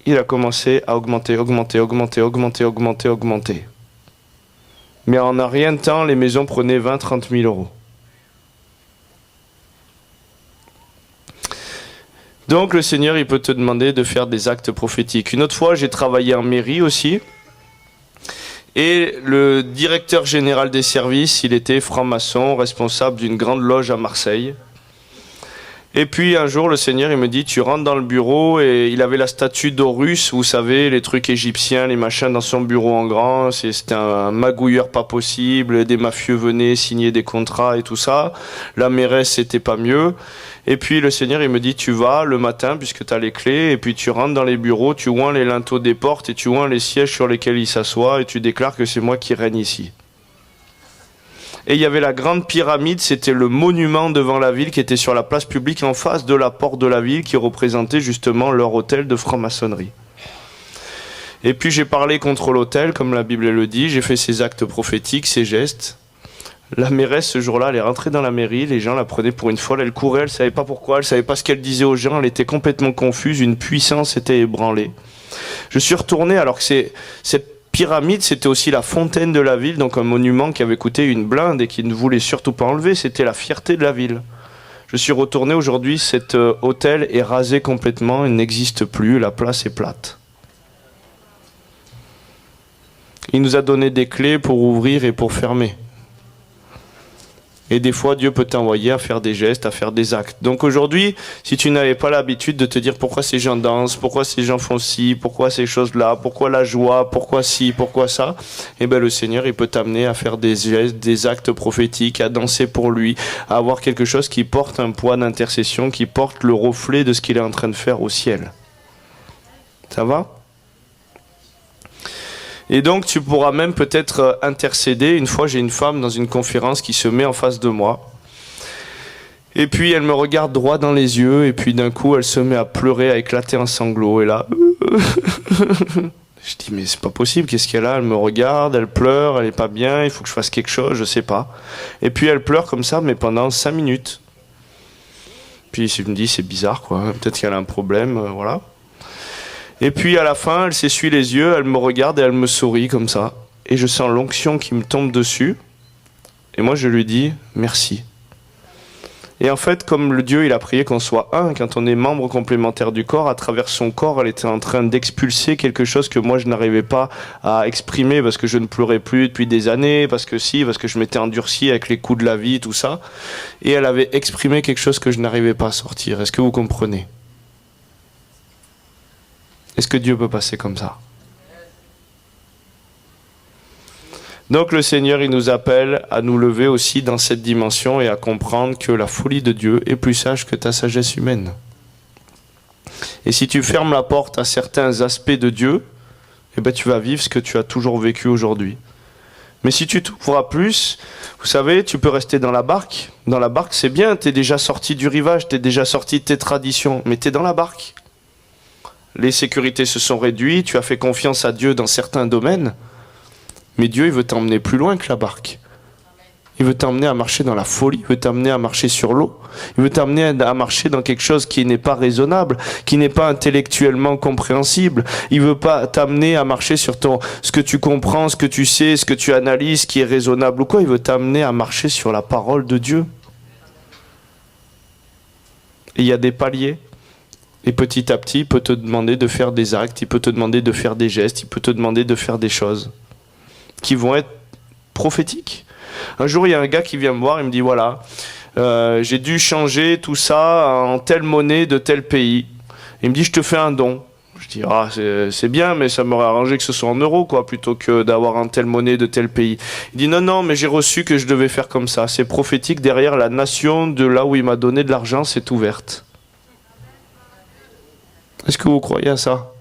il a commencé à augmenter. Mais en un rien de temps, les maisons prenaient 20-30 000 euros. Donc le Seigneur, il peut te demander de faire des actes prophétiques. Une autre fois, j'ai travaillé en mairie aussi. Et le directeur général des services, il était franc-maçon, responsable d'une grande loge à Marseille. Et puis un jour, le Seigneur, il me dit, tu rentres dans le bureau, et il avait la statue d'Horus, vous savez, les trucs égyptiens, les machins dans son bureau en grand, c'était un magouilleur pas possible, des mafieux venaient signer des contrats et tout ça. La mairesse, c'était pas mieux. Et puis le Seigneur, il me dit, tu vas le matin, puisque tu as les clés, et puis tu rentres dans les bureaux, tu oins les linteaux des portes, et tu oins les sièges sur lesquels il s'assoit, et tu déclares que c'est moi qui règne ici. Et il y avait la grande pyramide, c'était le monument devant la ville qui était sur la place publique en face de la porte de la ville qui représentait justement leur hôtel de franc-maçonnerie. Et puis j'ai parlé contre l'hôtel, comme la Bible le dit, j'ai fait ces actes prophétiques, ces gestes. La mairesse, ce jour-là, elle est rentrée dans la mairie, les gens la prenaient pour une folle, elle courait, elle savait pas pourquoi, elle savait pas ce qu'elle disait aux gens, elle était complètement confuse, une puissance était ébranlée. Je suis retourné alors que cette pyramide, c'était aussi la fontaine de la ville, donc un monument qui avait coûté une blinde et qui ne voulait surtout pas enlever, c'était la fierté de la ville. Je suis retourné aujourd'hui, cet hôtel est rasé complètement, il n'existe plus, la place est plate. Il nous a donné des clés pour ouvrir et pour fermer. Et des fois, Dieu peut t'envoyer à faire des gestes, à faire des actes. Donc aujourd'hui, si tu n'avais pas l'habitude de te dire pourquoi ces gens dansent, pourquoi ces gens font ci, pourquoi ces choses-là, pourquoi la joie, pourquoi ci, pourquoi ça, eh ben le Seigneur, il peut t'amener à faire des gestes, des actes prophétiques, à danser pour lui, à avoir quelque chose qui porte un poids d'intercession, qui porte le reflet de ce qu'il est en train de faire au ciel. Ça va ? Et donc tu pourras même peut-être intercéder. Une fois j'ai une femme dans une conférence qui se met en face de moi. Et puis elle me regarde droit dans les yeux et puis d'un coup elle se met à pleurer, à éclater en sanglots. Et là, je dis mais c'est pas possible, qu'est-ce qu'elle a? Elle me regarde, elle pleure, elle est pas bien, il faut que je fasse quelque chose, je sais pas. Et puis elle pleure comme ça mais pendant 5 minutes. Puis je me dis c'est bizarre quoi, peut-être qu'elle a un problème, voilà. Et puis à la fin, elle s'essuie les yeux, elle me regarde et elle me sourit comme ça. Et je sens l'onction qui me tombe dessus. Et moi je lui dis merci. Et en fait, comme le Dieu il a prié qu'on soit un, quand on est membre complémentaire du corps, à travers son corps, elle était en train d'expulser quelque chose que moi je n'arrivais pas à exprimer parce que je ne pleurais plus depuis des années, parce que je m'étais endurci avec les coups de la vie, tout ça. Et elle avait exprimé quelque chose que je n'arrivais pas à sortir. Est-ce que vous comprenez ? Est-ce que Dieu peut passer comme ça? Donc le Seigneur, il nous appelle à nous lever aussi dans cette dimension et à comprendre que la folie de Dieu est plus sage que ta sagesse humaine. Et si tu fermes la porte à certains aspects de Dieu, eh ben tu vas vivre ce que tu as toujours vécu aujourd'hui. Mais si tu t'ouvres plus, vous savez, tu peux rester dans la barque. Dans la barque, c'est bien, tu es déjà sorti du rivage, tu es déjà sorti de tes traditions, mais tu es dans la barque. Les sécurités se sont réduites, tu as fait confiance à Dieu dans certains domaines, mais Dieu il veut t'emmener plus loin que la barque. Il veut t'emmener à marcher dans la folie, il veut t'emmener à marcher sur l'eau, il veut t'emmener à marcher dans quelque chose qui n'est pas raisonnable, qui n'est pas intellectuellement compréhensible. Il veut pas t'amener à marcher sur ce que tu comprends, ce que tu sais, ce que tu analyses, ce qui est raisonnable ou quoi. Il veut t'amener à marcher sur la parole de Dieu. Et il y a des paliers. Et petit à petit, il peut te demander de faire des actes, il peut te demander de faire des gestes, il peut te demander de faire des choses qui vont être prophétiques. Un jour, il y a un gars qui vient me voir, il me dit, voilà, j'ai dû changer tout ça en telle monnaie de tel pays. Il me dit, je te fais un don. Je dis, ah, c'est bien, mais ça m'aurait arrangé que ce soit en euros, quoi, plutôt que d'avoir un telle monnaie de tel pays. Il dit, non, non, mais j'ai reçu que je devais faire comme ça. C'est prophétique, derrière la nation de là où il m'a donné de l'argent, c'est ouverte. Est-ce que vous croyez à ça ?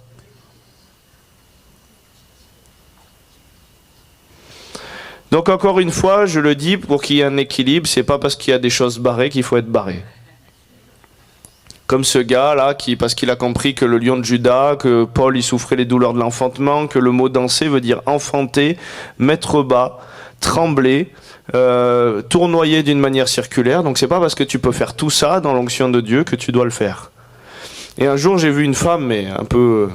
Donc encore une fois, je le dis, pour qu'il y ait un équilibre, c'est pas parce qu'il y a des choses barrées qu'il faut être barré. Comme ce gars-là, parce qu'il a compris que le lion de Juda, que Paul il souffrait les douleurs de l'enfantement, que le mot danser veut dire enfanter, mettre bas, trembler, tournoyer d'une manière circulaire. Donc c'est pas parce que tu peux faire tout ça dans l'onction de Dieu que tu dois le faire. Et un jour j'ai vu une femme, mais un peu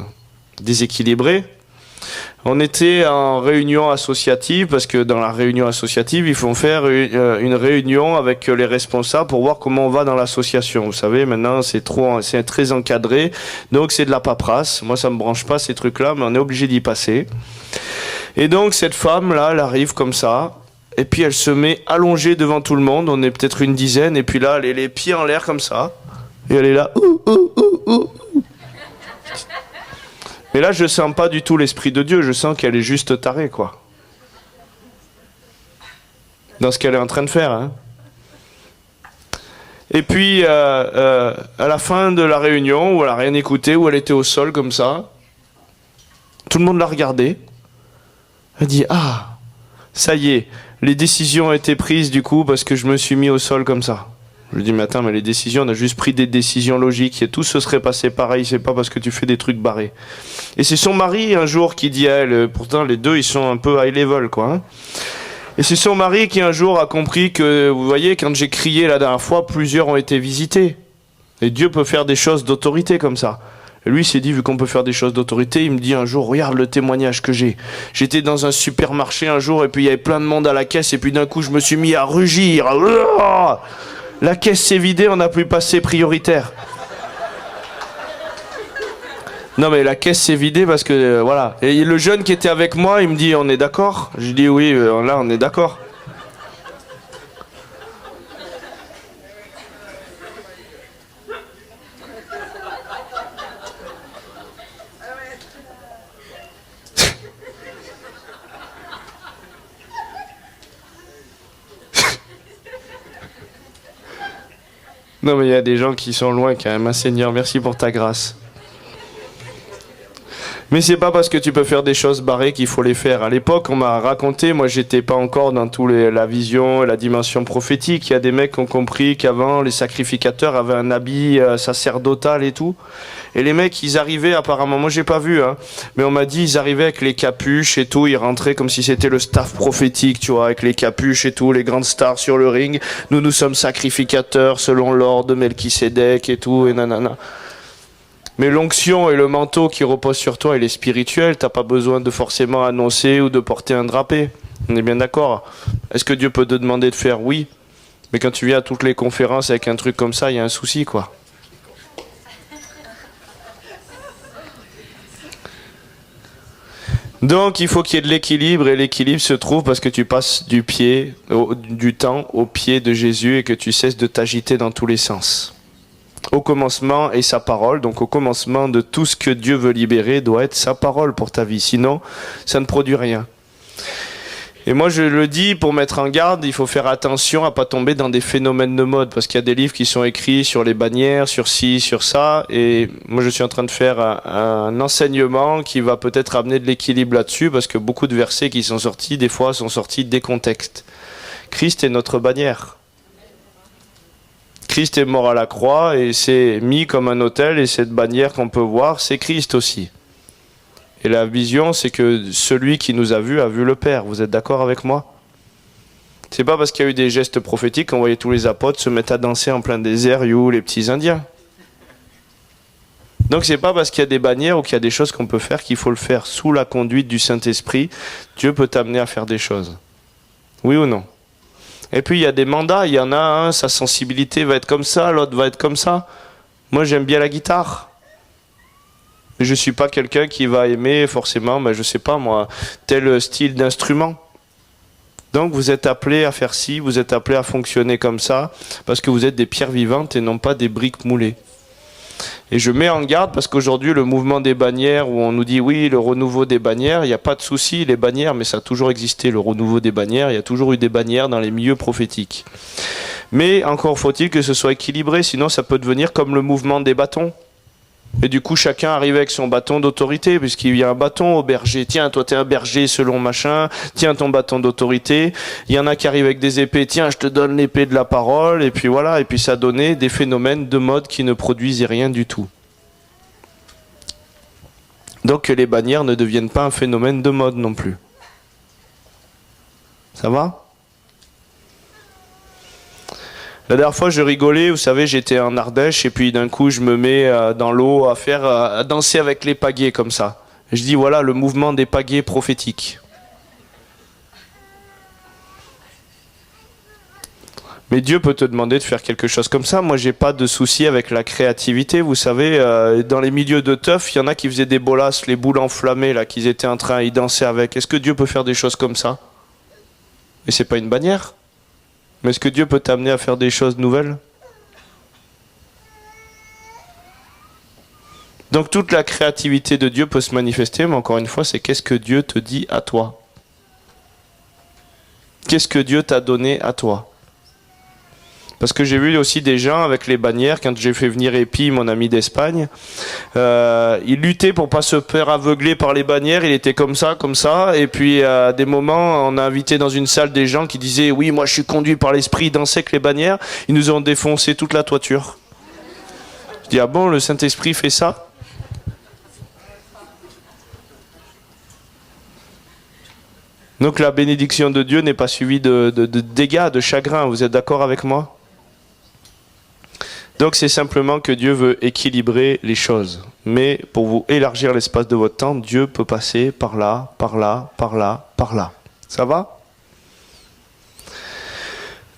déséquilibrée. On était en réunion associative, parce que dans la réunion associative, il faut faire une réunion avec les responsables pour voir comment on va dans l'association. Vous savez, maintenant, c'est très encadré, donc c'est de la paperasse. Moi, ça me branche pas ces trucs-là, mais on est obligé d'y passer. Et donc, cette femme-là, elle arrive comme ça, et puis elle se met allongée devant tout le monde. On est peut-être une dizaine, et puis là, elle a les pieds en l'air comme ça, et elle est là, ouh, ouh, ouh, ouh. Mais là, je sens pas du tout l'esprit de Dieu, je sens qu'elle est juste tarée, quoi. Dans ce qu'elle est en train de faire, hein. Et puis, à la fin de la réunion, où elle a rien écouté, où elle était au sol comme ça, tout le monde l'a regardée. Elle dit, ah, ça y est, les décisions ont été prises du coup parce que je me suis mis au sol comme ça. Je lui dis, mais attends, mais les décisions, on a juste pris des décisions logiques et tout se serait passé pareil, c'est pas parce que tu fais des trucs barrés. Et c'est son mari un jour qui dit à elle, pourtant les deux ils sont un peu high level, quoi. Hein. Et c'est son mari qui un jour a compris que, vous voyez, quand j'ai crié la dernière fois, plusieurs ont été visités. Et Dieu peut faire des choses d'autorité comme ça. Et lui il s'est dit, vu qu'on peut faire des choses d'autorité, il me dit un jour, regarde le témoignage que j'ai. J'étais dans un supermarché un jour et puis il y avait plein de monde à la caisse et puis d'un coup je me suis mis à rugir. La caisse s'est vidée, on n'a plus passé prioritaire. Non mais la caisse s'est vidée parce que voilà. Et le jeune qui était avec moi, il me dit, on est d'accord ? Je dis oui, là on est d'accord. Non mais il y a des gens qui sont loin quand même, hein, Seigneur, merci pour ta grâce. Mais c'est pas parce que tu peux faire des choses barrées qu'il faut les faire. À l'époque, on m'a raconté, moi j'étais pas encore dans la vision et la dimension prophétique. Il y a des mecs qui ont compris qu'avant, les sacrificateurs avaient un habit sacerdotal et tout. Et les mecs, ils arrivaient apparemment, moi j'ai pas vu, hein, mais on m'a dit, ils arrivaient avec les capuches et tout, ils rentraient comme si c'était le staff prophétique, tu vois, avec les capuches et tout, les grandes stars sur le ring. Nous sommes sacrificateurs selon l'ordre de Melchisédek et tout, et nanana. Mais l'onction et le manteau qui repose sur toi, il est spirituel. T'as pas besoin de forcément annoncer ou de porter un drapé. On est bien d'accord. Est-ce que Dieu peut te demander de faire ? Oui. Mais quand tu viens à toutes les conférences avec un truc comme ça, il y a un souci, quoi. Donc il faut qu'il y ait de l'équilibre, et l'équilibre se trouve parce que tu passes du temps au pied de Jésus et que tu cesses de t'agiter dans tous les sens. Au commencement est sa parole, donc au commencement de tout ce que Dieu veut libérer doit être sa parole pour ta vie, sinon ça ne produit rien. Et moi je le dis pour mettre en garde, il faut faire attention à pas tomber dans des phénomènes de mode, parce qu'il y a des livres qui sont écrits sur les bannières, sur ci, sur ça, et moi je suis en train de faire un enseignement qui va peut-être amener de l'équilibre là-dessus, parce que beaucoup de versets qui sont sortis, des fois sont sortis des contextes. Christ est notre bannière. Christ est mort à la croix et c'est mis comme un autel, et cette bannière qu'on peut voir, c'est Christ aussi. Et la vision, c'est que celui qui nous a vu le Père. Vous êtes d'accord avec moi ? C'est pas parce qu'il y a eu des gestes prophétiques qu'on voyait tous les apôtres se mettre à danser en plein désert, les petits Indiens. Donc c'est pas parce qu'il y a des bannières ou qu'il y a des choses qu'on peut faire qu'il faut le faire sous la conduite du Saint-Esprit. Dieu peut t'amener à faire des choses. Oui ou non? Et puis il y a des mandats, il y en a un, sa sensibilité va être comme ça, l'autre va être comme ça. Moi j'aime bien la guitare. Mais je suis pas quelqu'un qui va aimer forcément, je sais pas moi, tel style d'instrument. Donc vous êtes appelés à faire ci, vous êtes appelés à fonctionner comme ça, parce que vous êtes des pierres vivantes et non pas des briques moulées. Et je mets en garde parce qu'aujourd'hui le mouvement des bannières où on nous dit oui le renouveau des bannières, il n'y a pas de souci les bannières, mais ça a toujours existé le renouveau des bannières, il y a toujours eu des bannières dans les milieux prophétiques. Mais encore faut-il que ce soit équilibré, sinon ça peut devenir comme le mouvement des bâtons. Et du coup chacun arrive avec son bâton d'autorité, puisqu'il y a un bâton au berger, tiens toi t'es un berger selon machin, tiens ton bâton d'autorité, il y en a qui arrivent avec des épées, tiens je te donne l'épée de la parole, et puis voilà, et puis ça donnait des phénomènes de mode qui ne produisaient rien du tout. Donc que les bannières ne deviennent pas un phénomène de mode non plus. Ça va ? La dernière fois, je rigolais, vous savez, j'étais en Ardèche et puis d'un coup, je me mets dans l'eau à danser avec les pagaies comme ça. Et je dis, voilà, le mouvement des pagaies prophétiques. Mais Dieu peut te demander de faire quelque chose comme ça. Moi, j'ai pas de souci avec la créativité. Vous savez, dans les milieux de teuf, il y en a qui faisaient des bolasses, les boules enflammées, là, qu'ils étaient en train d'y danser avec. Est-ce que Dieu peut faire des choses comme ça? Et c'est pas une bannière. Mais est-ce que Dieu peut t'amener à faire des choses nouvelles? Donc toute la créativité de Dieu peut se manifester, mais encore une fois, c'est qu'est-ce que Dieu te dit à toi? Qu'est-ce que Dieu t'a donné à toi? Parce que j'ai vu aussi des gens avec les bannières, quand j'ai fait venir Epi, mon ami d'Espagne, il luttait pour pas se faire aveugler par les bannières, il était comme ça, et puis à des moments, on a invité dans une salle des gens qui disaient « Oui, moi je suis conduit par l'esprit, danser avec les bannières », ils nous ont défoncé toute la toiture. Je dis « Ah bon, le Saint-Esprit fait ça ?» Donc la bénédiction de Dieu n'est pas suivie de dégâts, de chagrin, vous êtes d'accord avec moi ? Donc c'est simplement que Dieu veut équilibrer les choses. Mais pour vous élargir l'espace de votre temps, Dieu peut passer par là, par là, par là, par là. Ça va ?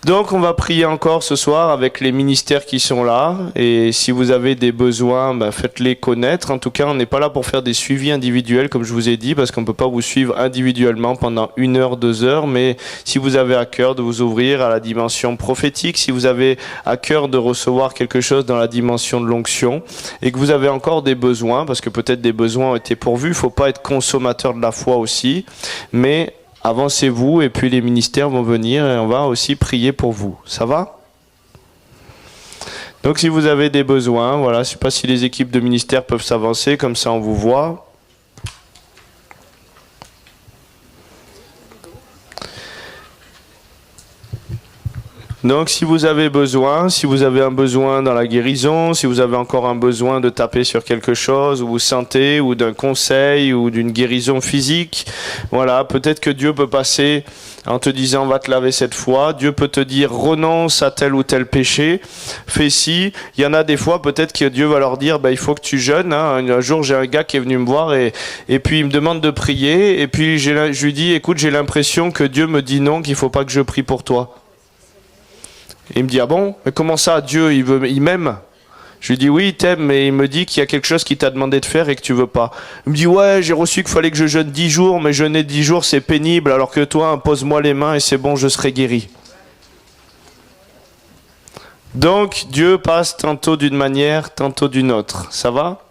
Donc on va prier encore ce soir avec les ministères qui sont là. Et si vous avez des besoins, faites-les connaître. En tout cas, on n'est pas là pour faire des suivis individuels, comme je vous ai dit, parce qu'on ne peut pas vous suivre individuellement pendant 1 heure, 2 heures. Mais si vous avez à cœur de vous ouvrir à la dimension prophétique, si vous avez à cœur de recevoir quelque chose dans la dimension de l'onction, et que vous avez encore des besoins, parce que peut-être des besoins ont été pourvus, il ne faut pas être consommateur de la foi aussi, mais avancez-vous et puis les ministères vont venir et on va aussi prier pour vous. Ça va ? Donc si vous avez des besoins, voilà, je ne sais pas si les équipes de ministère peuvent s'avancer, comme ça on vous voit. Donc si vous avez besoin, si vous avez un besoin dans la guérison, si vous avez encore un besoin de taper sur quelque chose, ou vous sentez, ou d'un conseil, ou d'une guérison physique, voilà, peut-être que Dieu peut passer en te disant va te laver cette fois, Dieu peut te dire renonce à tel ou tel péché, fais ci. Il y en a des fois peut-être que Dieu va leur dire il faut que tu jeûnes. Un jour j'ai un gars qui est venu me voir et puis il me demande de prier et puis je lui dis écoute j'ai l'impression que Dieu me dit non, qu'il faut pas que je prie pour toi. Et il me dit ah bon, mais comment ça Dieu il m'aime? Je lui dis oui il t'aime, mais il me dit qu'il y a quelque chose qu'il t'a demandé de faire et que tu veux pas. Il me dit ouais j'ai reçu qu'il fallait que je jeûne 10 jours, mais jeûner 10 jours c'est pénible, alors que toi impose-moi les mains et c'est bon je serai guéri. Donc Dieu passe tantôt d'une manière, tantôt d'une autre, ça va?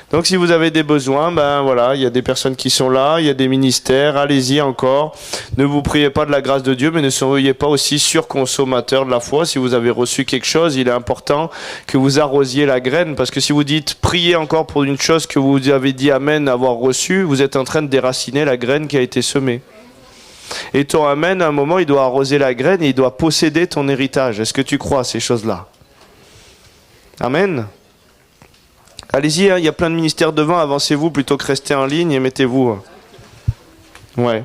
Donc si vous avez des besoins, voilà, il y a des personnes qui sont là, il y a des ministères, allez-y encore. Ne vous priez pas de la grâce de Dieu, mais ne soyez pas aussi surconsommateur de la foi. Si vous avez reçu quelque chose, il est important que vous arrosiez la graine, parce que si vous dites priez encore pour une chose que vous avez dit amen avoir reçu, vous êtes en train de déraciner la graine qui a été semée. Et ton amen, à un moment, il doit arroser la graine et il doit posséder ton héritage. Est-ce que tu crois à ces choses-là? Amen. Allez-y, il y a plein de ministères devant, avancez-vous plutôt que rester en ligne et mettez-vous. Ouais.